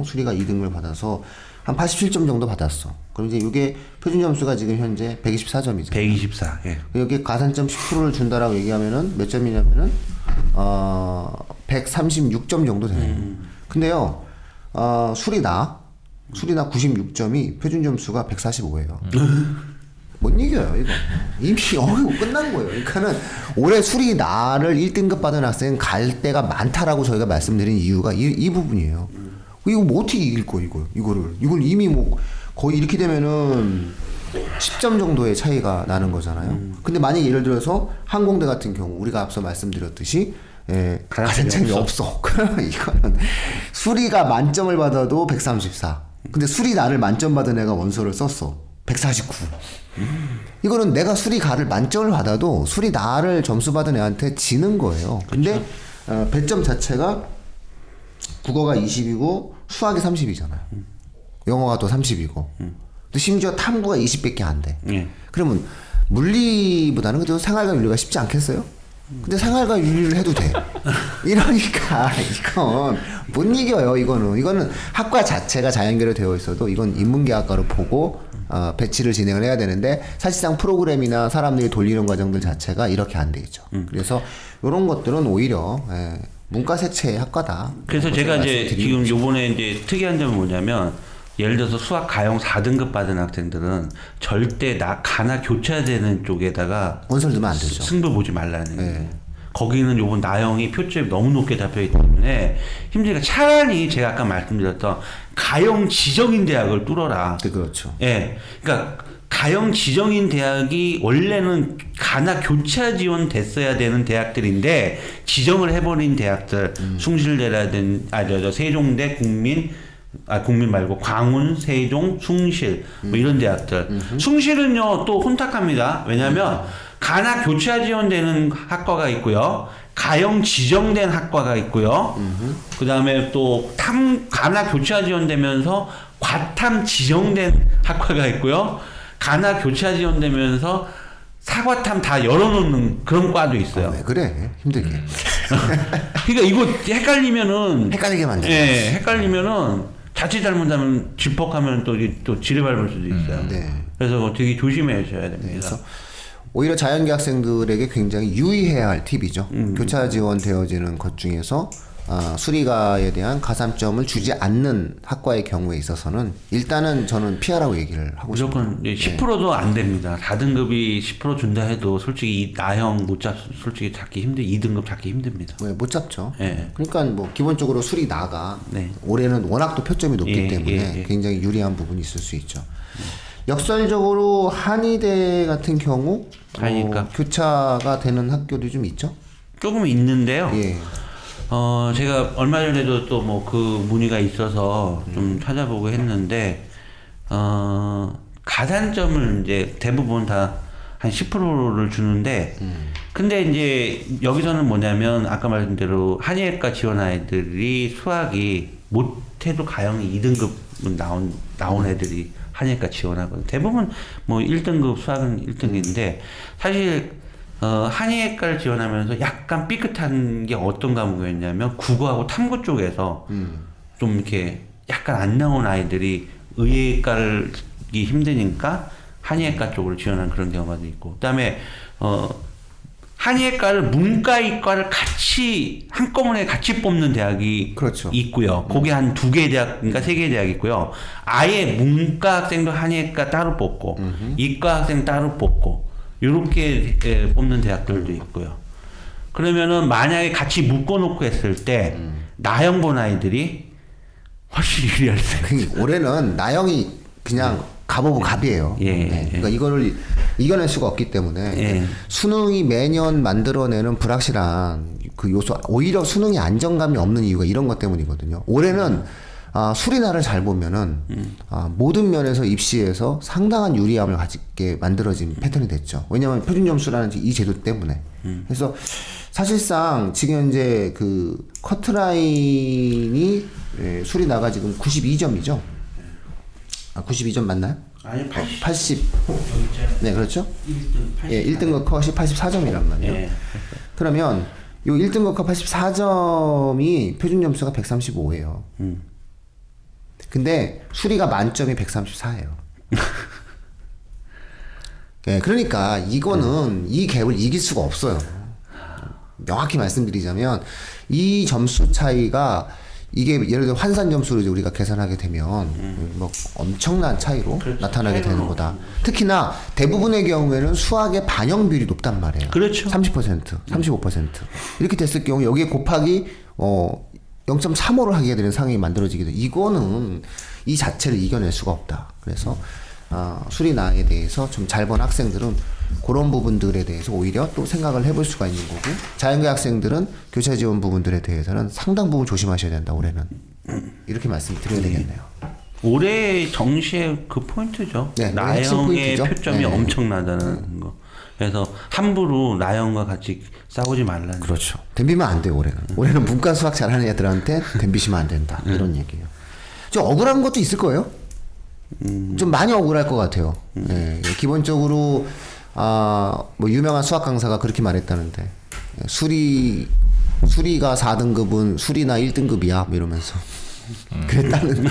수리가 2등급을 받아서 한 87점 정도 받았어. 그럼 이제 이게 표준 점수가 지금 현재 124점이죠. 124. 예. 여기 가산점 10%를 준다라고 얘기하면은 몇 점이냐면은 136점 정도 되네요. 근데요. 수리나 96점이 표준 점수가 145예요. 못 이겨요, 이거. 이미 끝난 거예요. 그러니까는 올해 수리 나를 1등급 받은 학생 갈 때가 많다라고 저희가 말씀드린 이유가 이 부분이에요. 이거 뭐 어떻게 이길 거야 이걸 이미 뭐 거의 이렇게 되면은 10점 정도의 차이가 나는 거잖아요. 근데 만약 예를 들어서 항공대 같은 경우 우리가 앞서 말씀드렸듯이 가산점이 없어. 그러면 이거는 수리가 만점을 받아도 134. 근데 수리 나를 만점 받은 애가 원서를 썼어. 149. 이거는 내가 수리 가를 만점을 받아도 수리 나를 점수 받은 애한테 지는 거예요. 근데 배점 자체가 국어가 20이고 수학이 30이잖아요. 영어가 또 30이고. 또 심지어 탐구가 20밖에 안 돼. 그러면 물리보다는 그래도 생활과 윤리가 쉽지 않겠어요? 근데 생활과 윤리를 해도 돼. 이러니까 이건 못 이겨요. 이거는 학과 자체가 자연계로 되어 있어도 이건 인문계학과로 보고 배치를 진행을 해야 되는데 사실상 프로그램이나 사람들이 돌리는 과정들 자체가 이렇게 안 돼 있죠. 그래서 이런 것들은 오히려 문과 세체의 학과다. 그래서 제가 이제 지금 요번에 이제 특이한 점은 뭐냐면 예를 들어서 수학 가용 4등급 받은 학생들은 절대 가나 교차되는 쪽에다가 원서를 넣으면 안 되죠. 승부 보지 말라는 거예요. 거기는 요번 나영이 표점이 너무 높게 잡혀있기 때문에 힘드니까 차라리 제가 아까 말씀드렸던 가용 지정인 대학을 뚫어라. 그렇죠. 예. 그러니까 가용 지정인 대학이 원래는 가나 교차 지원 됐어야 되는 대학들인데 지정을 해버린 대학들 숭실대라든 세종대 국민 말고 광운, 세종, 숭실 뭐 이런 대학들. 숭실은요 또 혼탁합니다. 왜냐하면 가나 교차 지원되는 학과가 있고요. 가형 지정된 학과가 있고요. 그 다음에 또 가나 교차 지원되면서 과탐 지정된 학과가 있고요. 가나 교차 지원되면서 사과탐 다 열어놓는 그런 과도 있어요. 왜 그래? 힘들게. 그러니까 이거 헷갈리면은 헷갈리게 만들어. 예, 헷갈리면은 자칫 잘못하면 질퍽하면 또 지뢰 밟을 수도 있어요. 네. 그래서 되게 조심하셔야 됩니다. 그래서 오히려 자연계 학생들에게 굉장히 유의해야 할 팁이죠. 교차 지원되어지는 것 중에서 수리가에 대한 가산점을 주지 않는 학과의 경우에 있어서는 일단은 저는 피하라고 얘기를 하고 싶어요. 무조건 10%도 안 됩니다. 4등급이 10% 준다 해도 솔직히 이 나형 솔직히 잡기 2등급 잡기 힘듭니다. 못 잡죠. 예. 그러니까 뭐 기본적으로 수리 나가 네. 올해는 워낙 또 표점이 높기 때문에 굉장히 유리한 부분이 있을 수 있죠. 역설적으로 한의대 같은 경우 교차가 되는 학교도 좀 있죠? 조금 있는데요. 예. 제가 얼마 전에도 또 뭐 그 문의가 있어서 좀 찾아보고 했는데, 가산점을 이제 대부분 다 한 10%를 주는데, 근데 이제 여기서는 뭐냐면, 아까 말씀대로 한의학과 지원 아이들이 수학이 못해도 가형이 2등급 나온 애들이 한의학과 지원하거든요. 대부분 뭐 1등급 수학은 1등급인데, 사실 한의학과를 지원하면서 약간 삐끗한 게 어떤 과목이었냐면 국어하고 탐구 쪽에서 좀 이렇게 약간 안 나온 아이들이 의예과를 힘드니까 한의학과 쪽으로 지원하는 그런 경우가 있고, 그다음에 한의학과를 문과이과를 같이 한꺼번에 같이 뽑는 대학이 그렇죠. 있고요. 거기 한 2개 대학인가 3개 대학이 있고요. 아예 문과 학생도 한의학과 따로 뽑고 이과 학생 따로 뽑고 요렇게 뽑는 대학들도 있고요. 그러면은 만약에 같이 묶어놓고 했을 때 나형 본 아이들이 훨씬 유리할 수 있어요. 올해는 나영이 그냥 갑오고 갑이에요. 그러니까 이거를 이겨낼 수가 없기 때문에 수능이 매년 만들어내는 불확실한 그 요소, 오히려 수능이 안정감이 없는 이유가 이런 것 때문이거든요. 올해는 수리나를 잘 보면은 모든 면에서 입시에서 상당한 유리함을 가지게 만들어진 패턴이 됐죠. 왜냐하면 표준점수라는 이 제도 때문에. 그래서 사실상 지금 현재 그 커트라인이 수리나가 지금 92점이죠. 92점 맞나요? 아니 80. 네, 그렇죠? 1등, 1등급 컷이 84점이란 말이에요. 그러면 요 1등급 컷 84점이 표준 점수가 135예요. 근데 수리가 만점이 134예요. 네, 그러니까 이거는 이 갭을 이길 수가 없어요. 명확히 말씀드리자면 이 점수 차이가 이게 예를 들어 환산 점수를 이제 우리가 계산하게 되면 뭐 엄청난 차이로 나타나게 되는 거다. 특히나 대부분의 경우에는 수학의 반영 비율이 높단 말이에요. 그렇죠. 30%, 35%. 이렇게 됐을 경우 여기에 곱하기 0.35를 하게 되는 상황이 만들어지게 돼. 이거는 이 자체를 이겨낼 수가 없다. 그래서 수리나에 대해서 좀 잘 본 학생들은 그런 부분들에 대해서 오히려 또 생각을 해볼 수가 있는 거고, 자연계 학생들은 교차 지원 부분들에 대해서는 상당 부분 조심하셔야 된다. 올해는 이렇게 말씀드려야 되겠네요. 올해 정시의 그 포인트죠. 네, 핵심 나영의 포인트죠. 표점이 네. 엄청나다는 거. 그래서 함부로 나영과 같이 싸우지 말라는. 그렇죠. 덤비면 안 돼요, 올해는. 올해는 문과 수학 잘하는 애들한테 덤비시면 안 된다. 이런 얘기예요. 좀 억울한 것도 있을 거예요. 좀 많이 억울할 것 같아요. 네, 기본적으로 뭐 유명한 수학 강사가 그렇게 말했다는데, 수리가 4등급은 수리나 1등급이야 뭐 이러면서 그랬다는데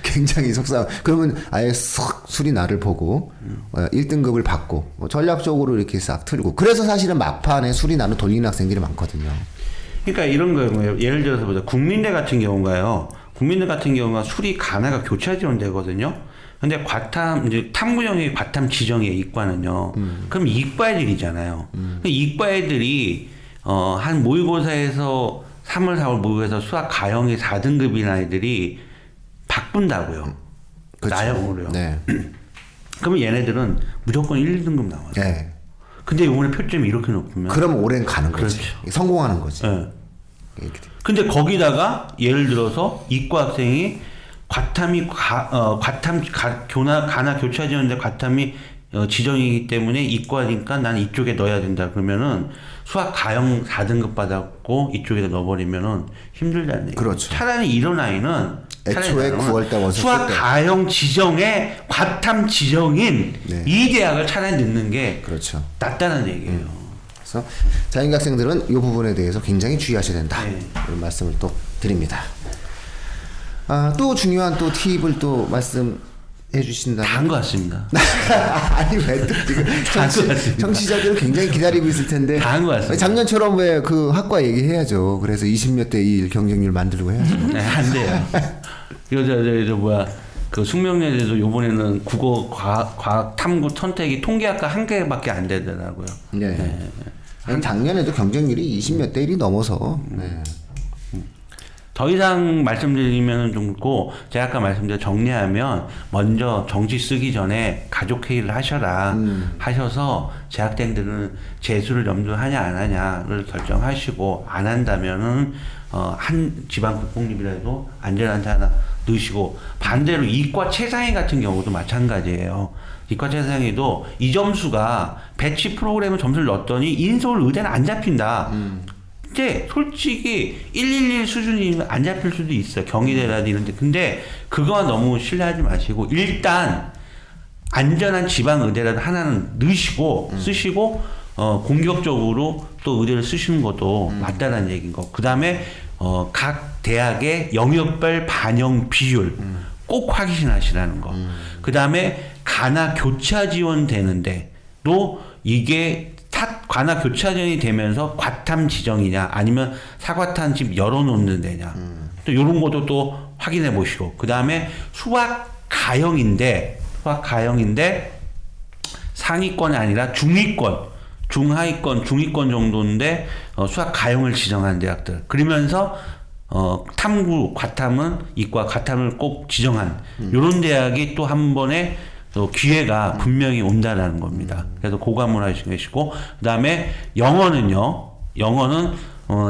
굉장히 속상. 그러면 아예 싹 수리나를 보고 1등급을 받고 뭐 전략적으로 이렇게 싹 틀고, 그래서 사실은 막판에 수리나는 돌리는 학생들이 많거든요. 그러니까 이런 거예요. 예를 들어서 보자. 국민대 같은 경우가요. 국민대 같은 경우가 수리 가나가 교차 지원되거든요. 근데 이제 탐구형의 과탐 지정이에요, 이과는요. 그럼 이과 애들이잖아요. 이과 애들이, 한 모의고사에서 3월, 4월 모의고사에서 수학 가형의 4등급인 아이들이 바꾼다고요. 그렇죠. 나형으로요. 네. 그러면 얘네들은 무조건 1등급 나와요. 네. 근데 이번에 표점이 이렇게 높으면. 그럼 올해는 가는 거지. 그렇죠. 성공하는 거지. 예. 이렇게 돼. 근데 거기다가 예를 들어서 이과 학생이 가나 교차 지원인데 과탐이 지정이기 때문에 이과니까 난 이쪽에 넣어야 된다. 그러면은 수학 가형 4등급 받았고 이쪽에다 넣어버리면은 힘들다는 얘기예요. 그렇죠. 차라리 이런 아이는 애초에 9월 때 원서 수학 쓸 때. 가형 지정에 과탐 지정인 네. 이 대학을 차라리 넣는 게 그렇죠. 낫다는 얘기예요. 그래서 자연계 학생들은 이 부분에 대해서 굉장히 주의하셔야 된다. 네. 이런 말씀을 또 드립니다. 또 중요한 또 팁을 또 말씀해 주신다면. 다 한 것 같습니다. 아니 왜 또 지금 다한것 같습니다. 청취자들은 굉장히 기다리고 있을 텐데. 다한 것 같습니다. 작년처럼 왜 그 학과 얘기해야죠. 그래서 20몇 대 1 경쟁률 만들고 해야죠. 네, 안 돼요. 저 뭐야, 그 숙명여대도 요번에는 국어, 과학, 탐구, 선택이 통계학과 한 개밖에 안 되더라고요. 네. 작년에도 경쟁률이 20몇 대 1이 넘어서. 네. 더 이상 말씀드리면 좀 그렇고, 제가 아까 말씀드린 정리하면 먼저 정시 쓰기 전에 가족회의를 하셔라. 하셔서 재학생들은 재수를 염두하냐 안 하냐를 결정하시고, 안 한다면은 한 지방 국공립이라도 안전한 데 하나 넣으시고, 반대로 이과 최상위 같은 경우도 마찬가지예요. 이과 최상위도 이 점수가 배치 프로그램에 점수를 넣었더니 인서울 의대는 안 잡힌다. 근데 솔직히 111 수준이면 안 잡힐 수도 있어요. 경희대라든지 이런 데. 근데 그거와 너무 신뢰하지 마시고 일단 안전한 지방 의대라도 하나는 넣으시고 쓰시고 공격적으로 또 의대를 쓰시는 것도 맞다는 얘기인 거. 그다음에 각 대학의 영역별 반영 비율 꼭 확인하시라는 거. 그다음에 가나 교차 지원되는데 또 이게 관아 교차 지원이 되면서 과탐 지정이냐 아니면 사과탐 집 열어놓는 데냐 또 이런 것도 또 확인해 보시고, 그 다음에 수학 가형인데 상위권이 아니라 중하위권 중위권 정도인데 수학 가형을 지정한 대학들, 그러면서 탐구 과탐은 이과 과탐을 꼭 지정한 이런 대학이 또 한 번에 또 기회가 분명히 온다라는 겁니다. 그래서 고감을 하시고, 그 다음에 영어는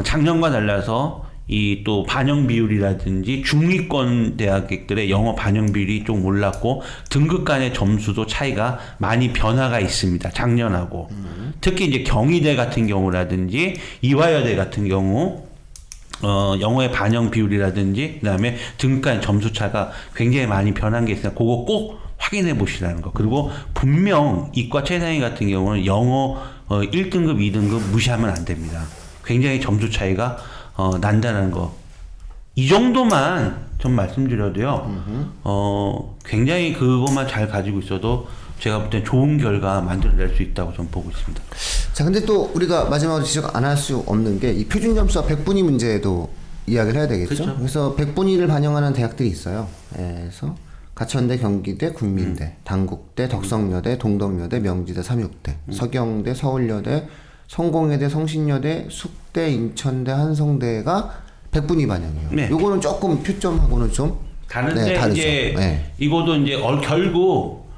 작년과 달라서 이 또 반영 비율이라든지 중위권 대학들의 영어 반영 비율이 좀 올랐고 등급 간의 점수도 차이가 많이 변화가 있습니다. 작년하고. 특히 이제 경희대 같은 경우라든지 이화여대 같은 경우 영어의 반영 비율이라든지 그다음에 등급 간의 점수 차가 굉장히 많이 변한 게 있어요. 그거 꼭 확인해 보시라는 거. 그리고 분명 이과 최상위 같은 경우는 영어 1등급, 2등급 무시하면 안 됩니다. 굉장히 점수 차이가 난다는 거. 이 정도만 좀 말씀드려도요. 굉장히 그것만 잘 가지고 있어도 제가 볼 땐 좋은 결과 만들어낼 수 있다고 저는 보고 있습니다. 자, 근데 또 우리가 마지막으로 지적 안 할 수 없는 게 이 표준 점수와 백분위 문제도 이야기를 해야 되겠죠. 그렇죠. 그래서 백분위를 반영하는 대학들이 있어요. 그래서 가천대, 경기대, 국민대, 단국대, 덕성여대, 동덕여대, 명지대, 삼육대, 서경대, 서울여대, 성공회대, 성신여대, 숙대, 인천대, 한성대가 100분위 반영이에요. 네. 요거는 조금 표점하고는 좀 다른데 다르죠. 이제 네. 이것도 이제 결국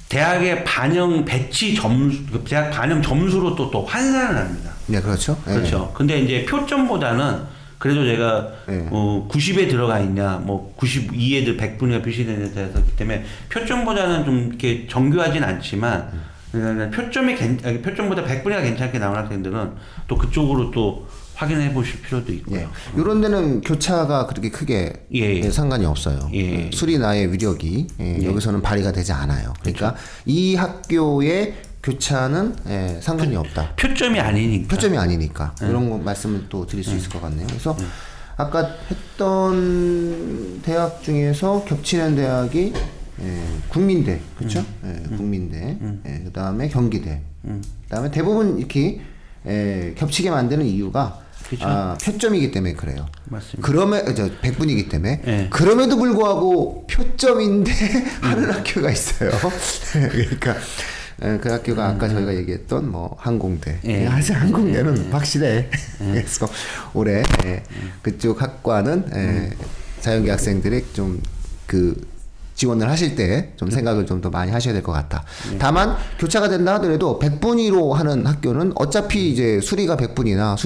대학의 반영 배치 점수, 대학 반영 점수로 또 환산을 합니다. 네, 그렇죠. 네. 그렇죠. 근데 이제 표점보다는 그래도 제가 네. 90에 들어가 있냐, 뭐 92에들 100분위가 표시되는 데서기 때문에 표점보다는 좀 이렇게 정교하진 않지만 표점보다 100분위가 괜찮게 나온 학생들은 또 그쪽으로 또 확인해 보실 필요도 있고요. 예. 이런 데는 교차가 그렇게 크게 예. 상관이 없어요. 예. 수리나의 위력이 여기서는 발휘가 되지 않아요. 그러니까 이 학교의 교차는 상관이 없다. 표점이 아니니까. 표점이 아니니까 이런 거 말씀을 또 드릴 수 있을 것 같네요. 그래서 아까 했던 대학 중에서 겹치는 대학이 국민대, 그렇죠? 국민대, 그다음에 경기대, 그다음에 대부분 이렇게 겹치게 만드는 이유가 그쵸? 표점이기 때문에 그래요. 맞습니다. 그럼에 100분이기 때문에 네. 그럼에도 불구하고 표점인데 하는 학교가 있어요. 그러니까 그 학교가 아까 저희가 얘기했던 뭐 항공대. 사실 항공대는 확실해. 그래서 올해 그쪽 학과는 자연계 학생들이 좀 그 지원을 하실 때 좀 생각을 좀 더 많이 하셔야 될 것 같다. 다만 교차가 된다 하더라도 100분위로 하는 학교는 어차피 이제 수리나 100분이나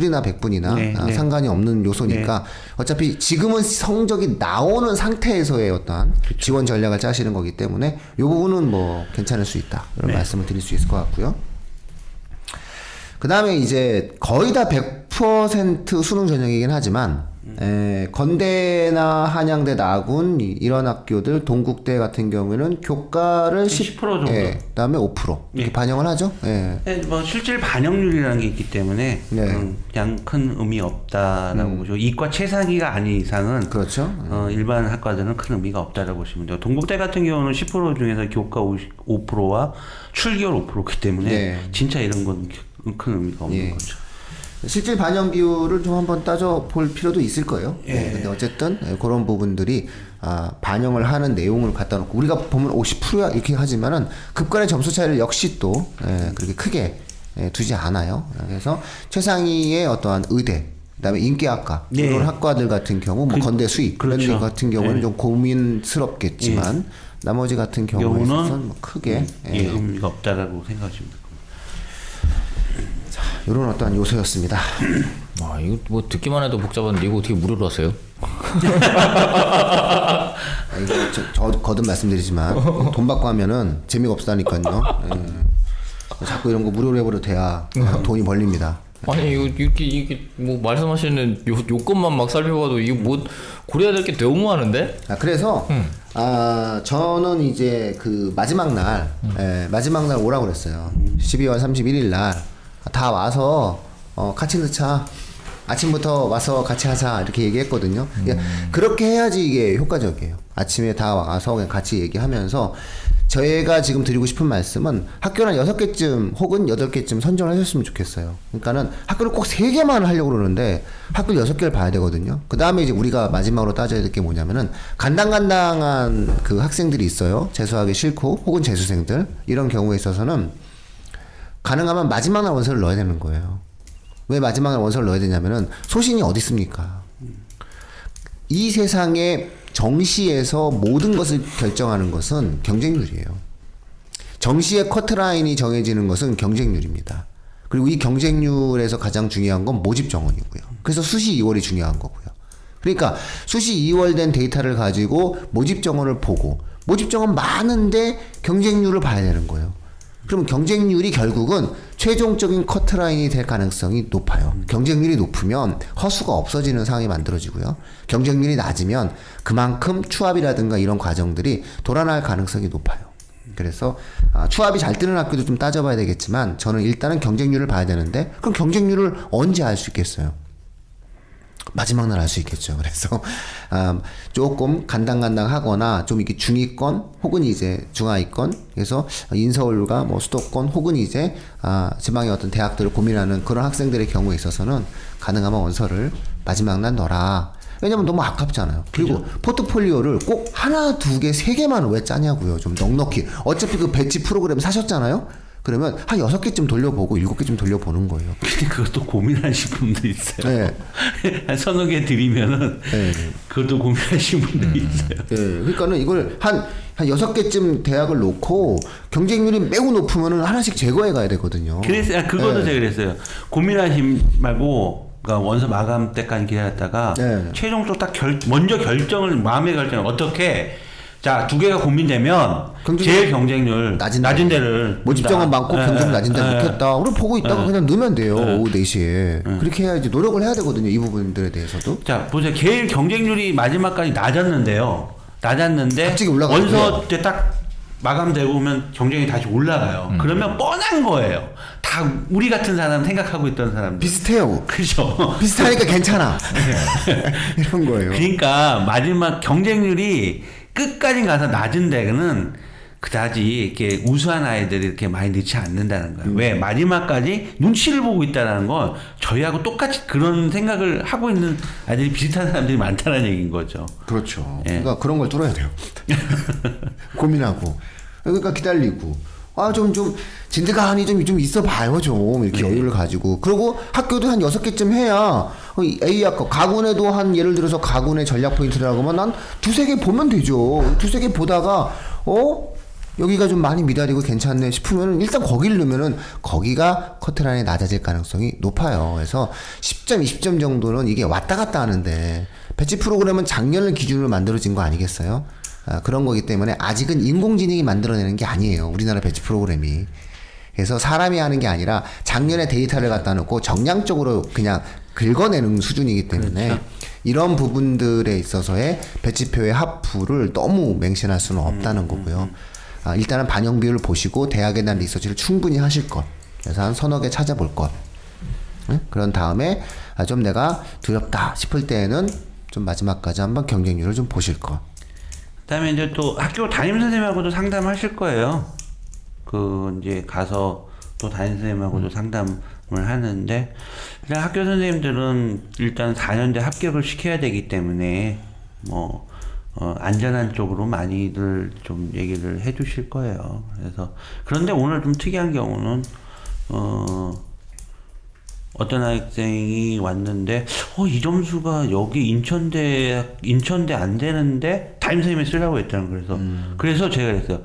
상관이 없는 요소니까 어차피 지금은 성적이 나오는 상태에서의 어떤 지원 전략을 짜시는 거기 때문에 이 부분은 뭐 괜찮을 수 있다. 이런 말씀을 드릴 수 있을 것 같고요. 그 다음에 이제 거의 다 100% 수능 전형이긴 하지만 건대나 한양대, 나군 이런 학교들, 동국대 같은 경우에는 교과를 10% 정도. 그다음에 5% 이렇게 반영을 하죠. 뭐 실질 반영률이라는 게 있기 때문에 네. 그냥 큰 의미 없다라고 보죠. 이과 최상위가 아닌 이상은 그렇죠. 일반 학과들은 큰 의미가 없다라고 보시면 돼요. 동국대 같은 경우는 10% 중에서 교과 5%와 출결 5%이기 때문에 네. 진짜 이런 건 큰 의미가 없는 거죠. 실질 반영 비율을 좀 한번 따져볼 필요도 있을 거예요. 근데 어쨌든 그런 부분들이 반영을 하는 내용을 갖다 놓고 우리가 보면 50%야 이렇게 하지만은 급간의 점수 차이를 역시 또 그렇게 크게 두지 않아요. 그래서 최상위의 어떠한 의대, 그다음에 인기학과 이런 학과들 같은 경우 뭐 건대 수의 그렇죠. 이런 같은 경우는 좀 고민스럽겠지만 나머지 같은 경우에 있어서는 뭐 크게 의미가 없다라고 생각하시면 됩니다. 이런 어떠한 요소였습니다. 와, 이거 뭐 듣기만 해도 복잡한데 이거 어떻게 무료로 하세요? 이거 저 거듭 말씀드리지만 돈 받고 하면은 재미가 없다니까요. 자꾸 이런 거 무료로 해버려 돼야 돈이 벌립니다. 아니 이게 뭐 말씀하시는 요건만 막 살펴봐도 이거 뭐 고려해야 될 게 너무 많은데? 그래서 저는 이제 그 마지막 날 오라고 그랬어요. 12월 31일 날 다 와서 같이 넣자. 아침부터 와서 같이 하자 이렇게 얘기했거든요. 그렇게 해야지 이게 효과적이에요. 아침에 다 와서 그냥 같이 얘기하면서 저희가 지금 드리고 싶은 말씀은 학교는 6개쯤 혹은 8개쯤 선정을 하셨으면 좋겠어요. 그러니까는 학교를 꼭 3개만 하려고 그러는데 학교를 6개를 봐야 되거든요. 그 다음에 이제 우리가 마지막으로 따져야 될 게 뭐냐면은 간당간당한 그 학생들이 있어요. 재수하기 싫고 혹은 재수생들 이런 경우에 있어서는 가능하면 마지막 날 원서를 넣어야 되는 거예요. 왜 마지막 날 원서를 넣어야 되냐면은 소신이 어디 있습니까? 이 세상에 정시에서 모든 것을 결정하는 것은 경쟁률이에요. 정시의 커트라인이 정해지는 것은 경쟁률입니다. 그리고 이 경쟁률에서 가장 중요한 건 모집 정원이고요. 그래서 수시 2월이 중요한 거고요. 그러니까 수시 2월 된 데이터를 가지고 모집 정원을 보고 모집 정원 많은데 경쟁률을 봐야 되는 거예요. 그럼 경쟁률이 결국은 최종적인 커트라인이 될 가능성이 높아요. 경쟁률이 높으면 허수가 없어지는 상황이 만들어지고요. 경쟁률이 낮으면 그만큼 추합이라든가 이런 과정들이 돌아날 가능성이 높아요. 그래서 추합이 잘 뜨는 학교도 좀 따져봐야 되겠지만 저는 일단은 경쟁률을 봐야 되는데 그럼 경쟁률을 언제 알 수 있겠어요? 마지막 날 알 수 있겠죠. 그래서 조금 간당간당하거나 좀 이렇게 중위권 혹은 이제 중하위권 그래서 인서울과 뭐 수도권 혹은 이제 지방의 어떤 대학들을 고민하는 그런 학생들의 경우에 있어서는 가능하면 원서를 마지막 날 넣어라. 왜냐면 너무 아깝잖아요. 그리고 포트폴리오를 꼭 하나, 두 개, 세 개만 왜 짜냐고요. 좀 넉넉히. 어차피 그 배치 프로그램 사셨잖아요. 그러면 한 6개쯤 돌려보고 7개쯤 돌려보는 거예요. 근데 그것도 고민하시는 분도 있어요. 네. 한 서너 개 드리면은 네. 그것도 고민하시는 분도 있어요. 네. 그러니까는 이걸 한 6개쯤 대학을 놓고 경쟁률이 매우 높으면은 하나씩 제거해 가야 되거든요. 그래서 그것도 네. 제가 그랬어요. 고민하지 말고 그러니까 원서 마감 때까지 기다렸다가 네. 최종적으로 딱 먼저 결정을 마음의 결정을 어떻게 자 2개가 고민되면 제일 경쟁률 낮은 데를 모집정원 많고 경쟁 낮은 데 놓겠다. 우리 보고 있다가 그냥 넣으면 돼요. 오후 4시에. 그렇게 해야지 노력을 해야 되거든요. 이 부분들에 대해서도. 자 보세요. 제일 경쟁률이 마지막까지 낮았는데요. 갑자기 올라가고요. 원서 때 딱 마감되고 오면 경쟁이 다시 올라가요. 그러면 뻔한 거예요. 다 우리 같은 사람 생각하고 있던 사람들. 비슷해요. 그죠? 비슷하니까 괜찮아. 이런 거예요. 그러니까 마지막 경쟁률이 끝까지 가서 낮은 데는 그다지 이렇게 우수한 아이들이 이렇게 많이 넣지 않는다는 거예요. 왜? 마지막까지 눈치를 보고 있다는 건 저희하고 똑같이 그런 생각을 하고 있는 아이들이 비슷한 사람들이 많다는 얘기인 거죠. 그렇죠. 예. 그러니까 그런 걸 뚫어야 돼요. 고민하고. 그러니까 기다리고. 좀 진드가한이 좀 있어 봐요, 좀. 이렇게 여유를 가지고. 그리고 학교도 한 6개쯤 해야, A학과, 가군에도 한, 예를 들어서 가군의 전략 포인트라고 하면 난 2-3개 보면 되죠. 2-3개 보다가, 여기가 좀 많이 미달이고 괜찮네 싶으면은 일단 거기를 넣으면은 거기가 커트라인이 낮아질 가능성이 높아요. 그래서 10점, 20점 정도는 이게 왔다 갔다 하는데, 배치 프로그램은 작년을 기준으로 만들어진 거 아니겠어요? 그런 거기 때문에 아직은 인공지능이 만들어내는 게 아니에요. 우리나라 배치 프로그램이. 그래서 사람이 하는 게 아니라 작년에 데이터를 갖다 놓고 정량적으로 그냥 긁어내는 수준이기 때문에 그렇죠. 이런 부분들에 있어서의 배치표의 합부를 너무 맹신할 수는 없다는 거고요. 일단은 반영 비율을 보시고 대학에 대한 리서치를 충분히 하실 것. 그래서 한 서너 개 찾아볼 것. 그런 다음에 좀 내가 두렵다 싶을 때에는 좀 마지막까지 한번 경쟁률을 좀 보실 것. 그다음에 이제 또 학교 담임 선생님하고도 상담하실 거예요. 이제 가서 또 담임 선생님하고도 상담을 하는데 일단 학교 선생님들은 일단 4년제 합격을 시켜야 되기 때문에 안전한 쪽으로 많이들 좀 얘기를 해주실 거예요. 그래서 그런데 오늘 좀 특이한 경우는 어떤 학생이 왔는데 이 점수가 여기 인천대 안 되는데 담임 선생님이 쓰라고 했다는 그래서 제가 그랬어요.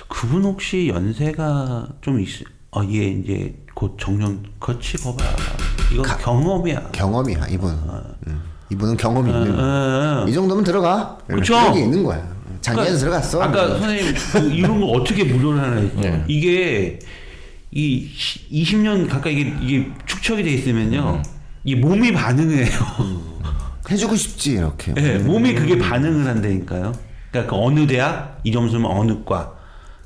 그분 혹시 연세가 좀 얘 이제 곧 정년 거치 거봐. 이건 경험이야. 경험이야 이분. 이분은 경험이 있는 거야. 이 정도면 들어가. 그쵸? 여기 있는 거야. 작년에 들어갔어. 아까 선생님 이런 거 어떻게 무료를 하나 했죠. 네. 이게 이 20년 가까이 이게 축적이 돼 있으면요. 이 몸이 반응해요. 해주고 싶지 이렇게. 네, 몸이 그게 반응을 한다니까요. 그러니까 그 어느 대학 이 점수면 어느 과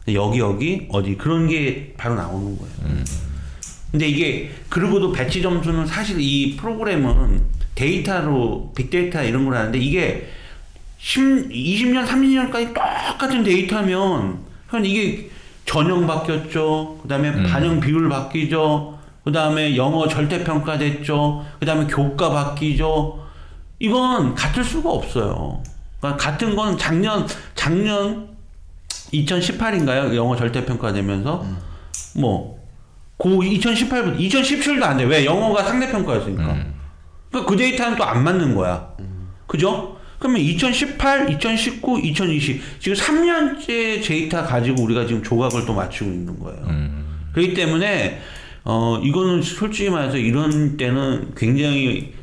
여기 어디 그런 게 바로 나오는 거예요. 근데 이게 그러고도 배치 점수는 사실 이 프로그램은 데이터로 빅데이터 이런 걸 하는데 이게 20년 30년까지 똑같은 데이터면 그냥 이게 전형 바뀌었죠. 그다음에 반영 비율 바뀌죠. 그다음에 영어 절대평가 됐죠. 그다음에 교과 바뀌죠. 이건 같을 수가 없어요. 그러니까 같은 건 작년 2018인가요? 영어 절대평가 되면서 그 2018부터 2017도 안 돼. 왜? 영어가 상대평가였으니까. 그러니까 그 데이터는 또 안 맞는 거야. 그죠? 그러면 2018, 2019, 2020 지금 3년째 데이터 가지고 우리가 지금 조각을 또 맞추고 있는 거예요. 그렇기 때문에 이거는 솔직히 말해서 이런 때는 굉장히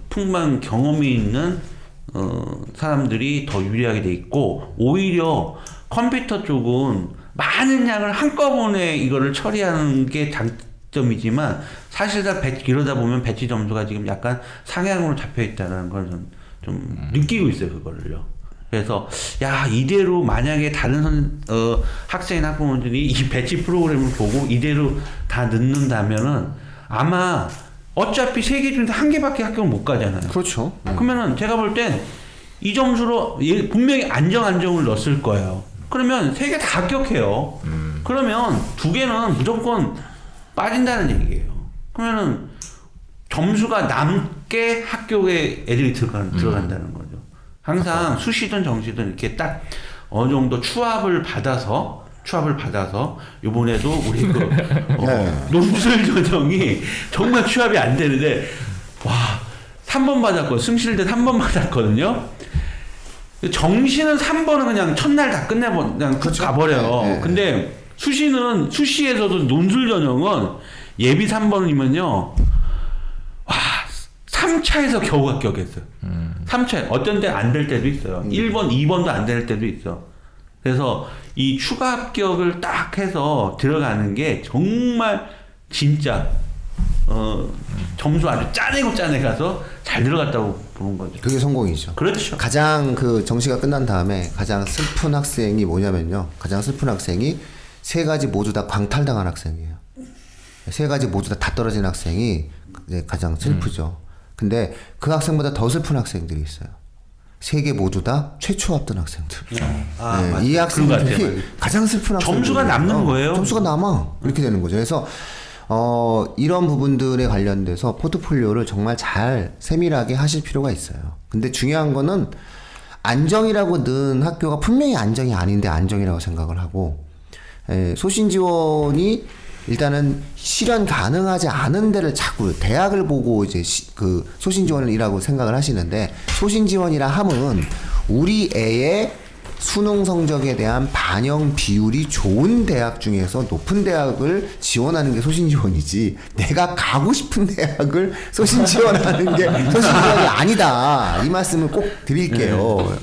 풍부한 경험이 있는 사람들이 더 유리하게 돼 있고 오히려 컴퓨터 쪽은 많은 양을 한꺼번에 이거를 처리하는 게 장점이지만 사실 다 이러다 보면 배치 점수가 지금 약간 상향으로 잡혀 있다는 걸 좀 느끼고 있어요, 그거를요. 그래서 이대로 만약에 다른 학생이나 학부모들이 이 배치 프로그램을 보고 이대로 다 넣는다면은 아마 어차피 3개 중에서 1개밖에 학교를 못 가잖아요. 그렇죠. 그러면은 제가 볼 땐 이 점수로 분명히 안정을 넣었을 거예요. 그러면 3개 다 합격해요. 그러면 2개는 무조건 빠진다는 얘기예요. 그러면은 점수가 남게 학교에 애들이 들어간다는 거죠. 항상 수시든 정시든 이렇게 딱 어느 정도 추합을 받아서 추합을 받아서 이번에도 우리 그 네. 논술 전형이 정말 추합이 안 되는데 와 3번 받았고 승실대 3번 받았거든요. 정시는 3번은 그냥 첫날 다 끝내버 그냥 그렇죠. 가버려요. 네, 네. 근데 수시에서도 논술 전형은 예비 3번이면요. 와 3차에서 겨우 합격했어요. 3차에 어떤 때 안 될 때도 있어요. 1번, 2번도 안 될 때도 있어. 그래서 이 추가 합격을 딱 해서 들어가는 게 정말 진짜 점수 아주 짜내고 짜내가서 잘 들어갔다고 보는 거죠. 그게 성공이죠. 그렇죠. 가장 그 정시가 끝난 다음에 가장 슬픈 학생이 뭐냐면요. 가장 슬픈 학생이 세 가지 모두 다 광탈당한 학생이에요. 세 가지 모두 다 떨어진 학생이 이제 가장 슬프죠. 근데 그 학생보다 더 슬픈 학생들이 있어요. 세 개 모두 다 최초 합던 학생들. 네, 이 학생들이 가장 슬픈 학생들. 점수가 남는 거예요. 점수가 남아. 이렇게 되는 거죠. 그래서 이런 부분들에 관련돼서 포트폴리오를 정말 잘 세밀하게 하실 필요가 있어요. 근데 중요한 거는 안정이라고 넣은 학교가 분명히 안정이 아닌데 안정이라고 생각을 하고, 소신 지원이 일단은 실현 가능하지 않은 데를 자꾸 대학을 보고 이제 그 소신 지원이라고 생각을 하시는데, 소신 지원이라 함은 우리 애의 수능 성적에 대한 반영 비율이 좋은 대학 중에서 높은 대학을 지원하는 게 소신 지원이지, 내가 가고 싶은 대학을 소신 지원하는 게 소신 지원이 아니다. 이 말씀을 꼭 드릴게요.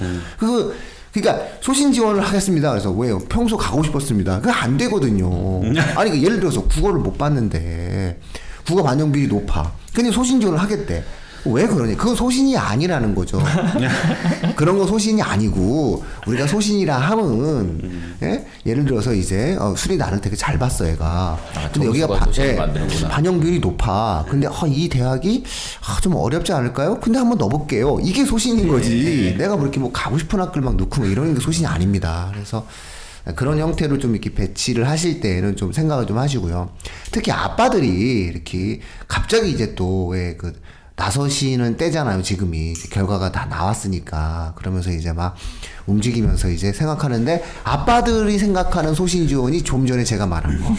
그러니까 소신 지원을 하겠습니다. 그래서 왜요? 평소 가고 싶었습니다. 그거 안 되거든요. 아니 그러니까 예를 들어서 국어를 못 봤는데 국어 반영 비율이 높아. 근데 소신 지원을 하겠대. 왜 그러냐? 그건 소신이 아니라는 거죠. 그런 거 소신이 아니고, 우리가 소신이라 함은 예를 들어서 이제 수리 나는 되게 잘 봤어 애가. 근데 여기가 반영 비율이 높아. 근데 이 대학이 좀 어렵지 않을까요? 근데 한번 넣어볼게요. 이게 소신인 거지. 내가 뭐 이렇게 뭐 가고 싶은 학교를 막 넣고 뭐 이러는 게 소신이 아닙니다. 그래서 그런 형태로 좀 이렇게 배치를 하실 때는 좀 생각을 좀 하시고요. 특히 아빠들이 이렇게 갑자기 이제 또 왜 나서시는 때잖아요, 지금이. 결과가 다 나왔으니까. 그러면서 이제 막 움직이면서 이제 생각하는데, 아빠들이 생각하는 소신 지원이 좀 전에 제가 말한 거.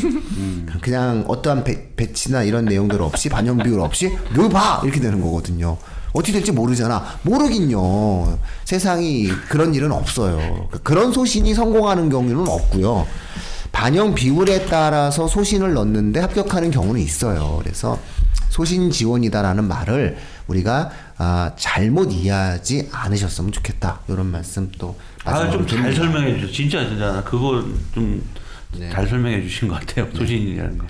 그냥 어떠한 배치나 이런 내용들 없이, 반영 비율 없이, 여기 봐! 이렇게 되는 거거든요. 어떻게 될지 모르잖아. 모르긴요. 세상이 그런 일은 없어요. 그런 소신이 성공하는 경우는 없고요. 반영 비율에 따라서 소신을 넣는데 합격하는 경우는 있어요. 그래서 소신 지원이다라는 말을 우리가 잘못 이해하지 않으셨으면 좋겠다. 이런 말씀 또 좀 잘 설명해 주죠. 진짜 그거 좀 잘 설명해 주신 것 같아요. 소신이라는 거.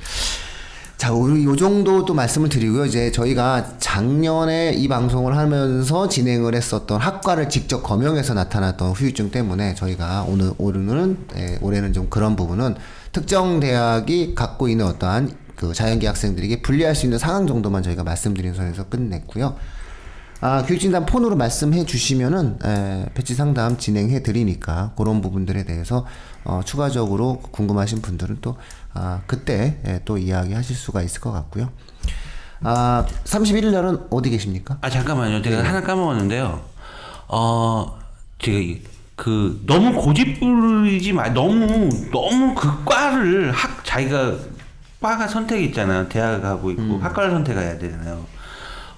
자, 우리 요 정도 또 말씀을 드리고요. 이제 저희가 작년에 이 방송을 하면서 진행을 했었던 학과를 직접 검역해서 나타났던 후유증 때문에 저희가 올해는 좀 그런 부분은 특정 대학이 갖고 있는 어떠한 그 자연계 학생들에게 분리할 수 있는 상황 정도만 저희가 말씀드린 선에서 끝냈고요. 교육진단 폰으로 말씀해 주시면은 배치 상담 진행해 드리니까 그런 부분들에 대해서 추가적으로 궁금하신 분들은 또 그때 또 이야기하실 수가 있을 것 같고요. 31일 날은 어디 계십니까? 잠깐만요. 제가 하나 까먹었는데요. 제가 너무 고집 부리지 마. 너무 그 과를 자기가 과가 선택이 있잖아요. 대학 가고 있고 학과를 선택해야 되잖아요.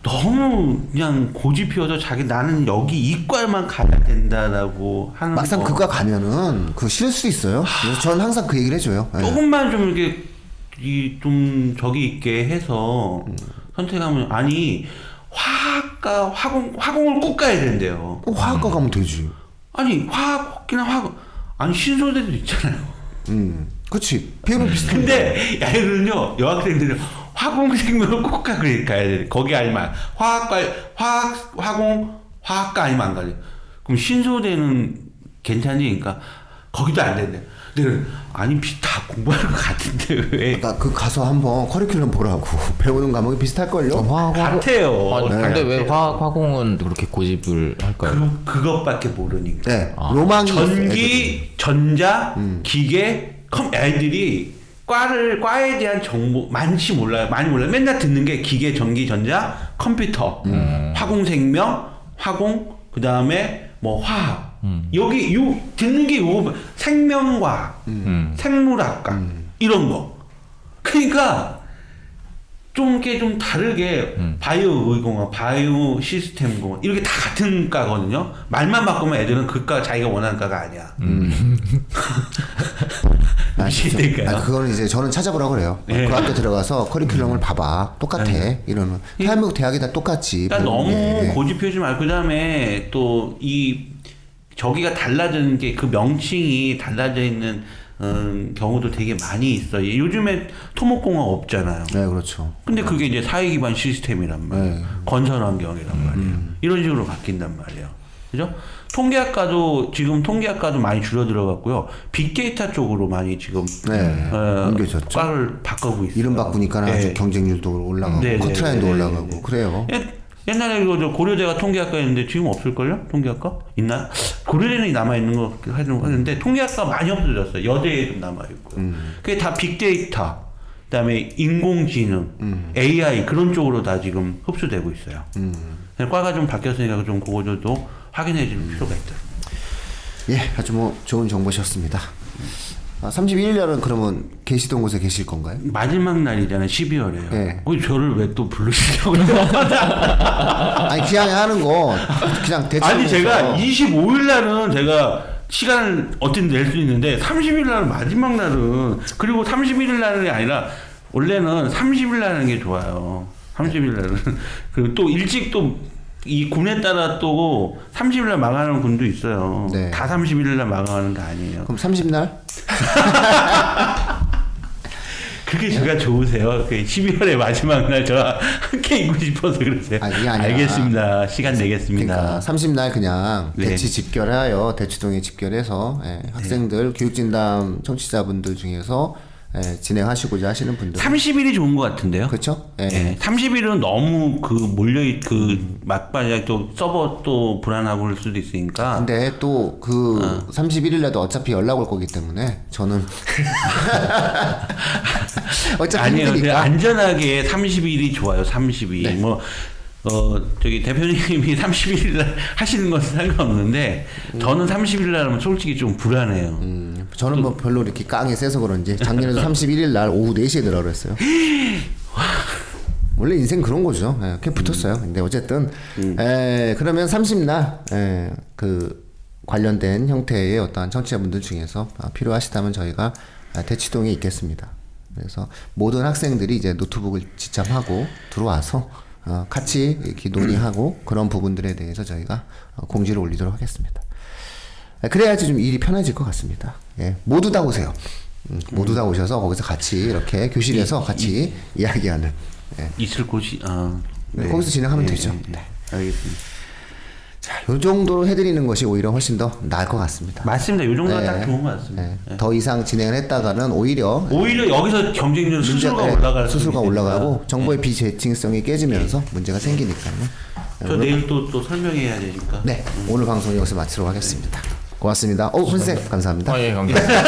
너무 그냥 고집 피워서 나는 여기 이과만 가야 된다라고 하는 막상 그과 가면은 싫을 수 있어요. 그래서 저는 항상 그 얘기를 해줘요. 조금만 좀 이렇게 좀 저기 있게 해서 선택하면, 아니 화학과 화공을 꼭 가야 된대요. 화학과 가면 되지. 아니 화학이나 아니 신소대도 있잖아요. 그렇지. 배우는 비슷해. 근데 얘들은요, 여학생들은 화공생명을 꼭 가야 돼. 거기 아니면 화학과 아니면 안 가요. 그럼 신소대는 괜찮지? 그러니까 거기도 안 된대. 근데 아니 다 공부하는 것 같은데 왜? 그러니까 가서 한번 커리큘럼 보라고. 배우는 과목이 비슷할걸요? 같아요. 근데 왜 화공은 그렇게 고집을 할까요? 그것밖에 모르니까. 네. 로망이 전기, 전자, 기계, 애들이 과에 대한 정보 많이 몰라요. 맨날 듣는 게 기계, 전기, 전자, 컴퓨터, 화공생명, 화공, 그 다음에 뭐 화학. 여기 요 듣는 게 요거 생명과학, 생물학과 이런 거. 그러니까 좀 게 좀 다르게 바이오 의공학, 바이오 시스템 공학 이렇게 다 같은 과거든요. 말만 바꾸면 애들은 그과 자기가 원하는 과가 아니야. 아, 그거는 이제 저는 찾아보라고 그래요. 네. 그 학교 들어가서 커리큘럼을 봐봐. 똑같아. 이러는. 대한민국 대학이 다 똑같지. 그러니까 너무 예. 고집하지 말고 그다음에 또 이 저기가 달라지는 게 그 명칭이 달라져 있는 경우도 되게 많이 있어요. 요즘에 토목공학 없잖아요. 네, 그렇죠. 근데 그게 이제 사회 기반 시스템이란 말이에요. 네. 건설 환경이란 말이에요. 이런 식으로 바뀐단 말이에요. 그죠? 통계학과도 지금 통계학과도 많이 줄어들어갔고요. 빅데이터 쪽으로 많이 지금 네, 옮겨졌죠. 과를 바꾸고 있어요. 이름 바꾸니까 아주 네. 경쟁률도 올라가고 네, 커트라인도 네, 네, 올라가고 네, 네. 그래요. 옛날에 저 고려대가 통계학과였는데 지금 없을걸요? 통계학과? 있나요? 고려대는 남아있는 거 하는데 통계학과 많이 없어졌어요. 여대에 좀 남아있고요. 그게 다 빅데이터, 그 다음에 인공지능, AI 그런 쪽으로 다 지금 흡수되고 있어요. 과가 좀 바뀌었으니까 좀 그거도 확인해 줄 필요가 있다. 예, 아주 뭐 좋은 정보셨습니다. 31일 날은 그러면 계시던 곳에 계실 건가요? 마지막 날이잖아요. 12월에요. 네. 그 저를 왜 또 부르시려고요? 아니 기왕에 하는 거 그냥 대충 아니 해서. 제가 25일 날은 제가 시간을 어떻게 낼 수 있는데 30일 날은 마지막 날은 그리고 31일 날이 아니라 원래는 30일 날 하는 게 좋아요. 30일 날은 그리고 또 일찍 또 이 군에 따라 또 30일 날 마감하는 군도 있어요. 네. 다 31일 날 마감하는 거 아니에요. 그럼 30날? 그게 제가 좋으세요. 그 12월의 마지막 날 저와 함께 있고 싶어서 그러세요. 아니, 그게 아니라. 알겠습니다. 시간 내겠습니다. 그러니까 30날 그냥 네. 대치 집결하여 대치동에 집결해서 학생들 교육진담 청취자분들 중에서 진행하시고자 하시는 분들 30일이 좋은 것 같은데요. 그렇죠? 예, 30일은 너무 그 막판에 또 서버 또 불안하고 그럴 수도 있으니까. 근데 또 그 31일날도 어차피 연락 올 거기 때문에 저는 어차피 아니에요. 그냥 힘드니까 안전하게 30일이 좋아요. 30일. 네. 저기 대표님이 31일 날 하시는 것은 상관없는데 저는 30일 날 하면 솔직히 좀 불안해요. 저는 뭐 별로 이렇게 깡이 세서 그런지 작년에도 31일 날 오후 4시에 들어가라 그랬어요. 원래 인생 그런 거죠. 꽤 붙었어요. 근데 어쨌든 그러면 30날 그 관련된 형태의 어떠한 청취자분들 중에서 필요하시다면 저희가 대치동에 있겠습니다. 그래서 모든 학생들이 이제 노트북을 지참하고 들어와서 같이 이렇게 논의하고 그런 부분들에 대해서 저희가 공지를 올리도록 하겠습니다. 그래야지 좀 일이 편해질 것 같습니다. 예, 모두 다 오세요. 모두 다 오셔서 거기서 같이 이렇게 교실에서 같이 이야기하는. 예. 있을 곳이 네, 거기서 진행하면 되죠. 네, 알겠습니다. 자, 요 정도로 해드리는 것이 오히려 훨씬 더 나을 것 같습니다. 맞습니다. 이 정도가 네. 딱 좋은 것 같습니다. 네. 더 이상 진행을 했다가는 오히려 여기서 경쟁률 수수료가 올라갈 수 수수가 있으니까. 올라가고 정보의 비대칭성이 깨지면서 문제가 생기니까요. 저 내일 또 설명해야 되니까. 네, 오늘 방송 여기서 마치도록 하겠습니다. 고맙습니다. 선생님 감사합니다. 예, 감사합니다.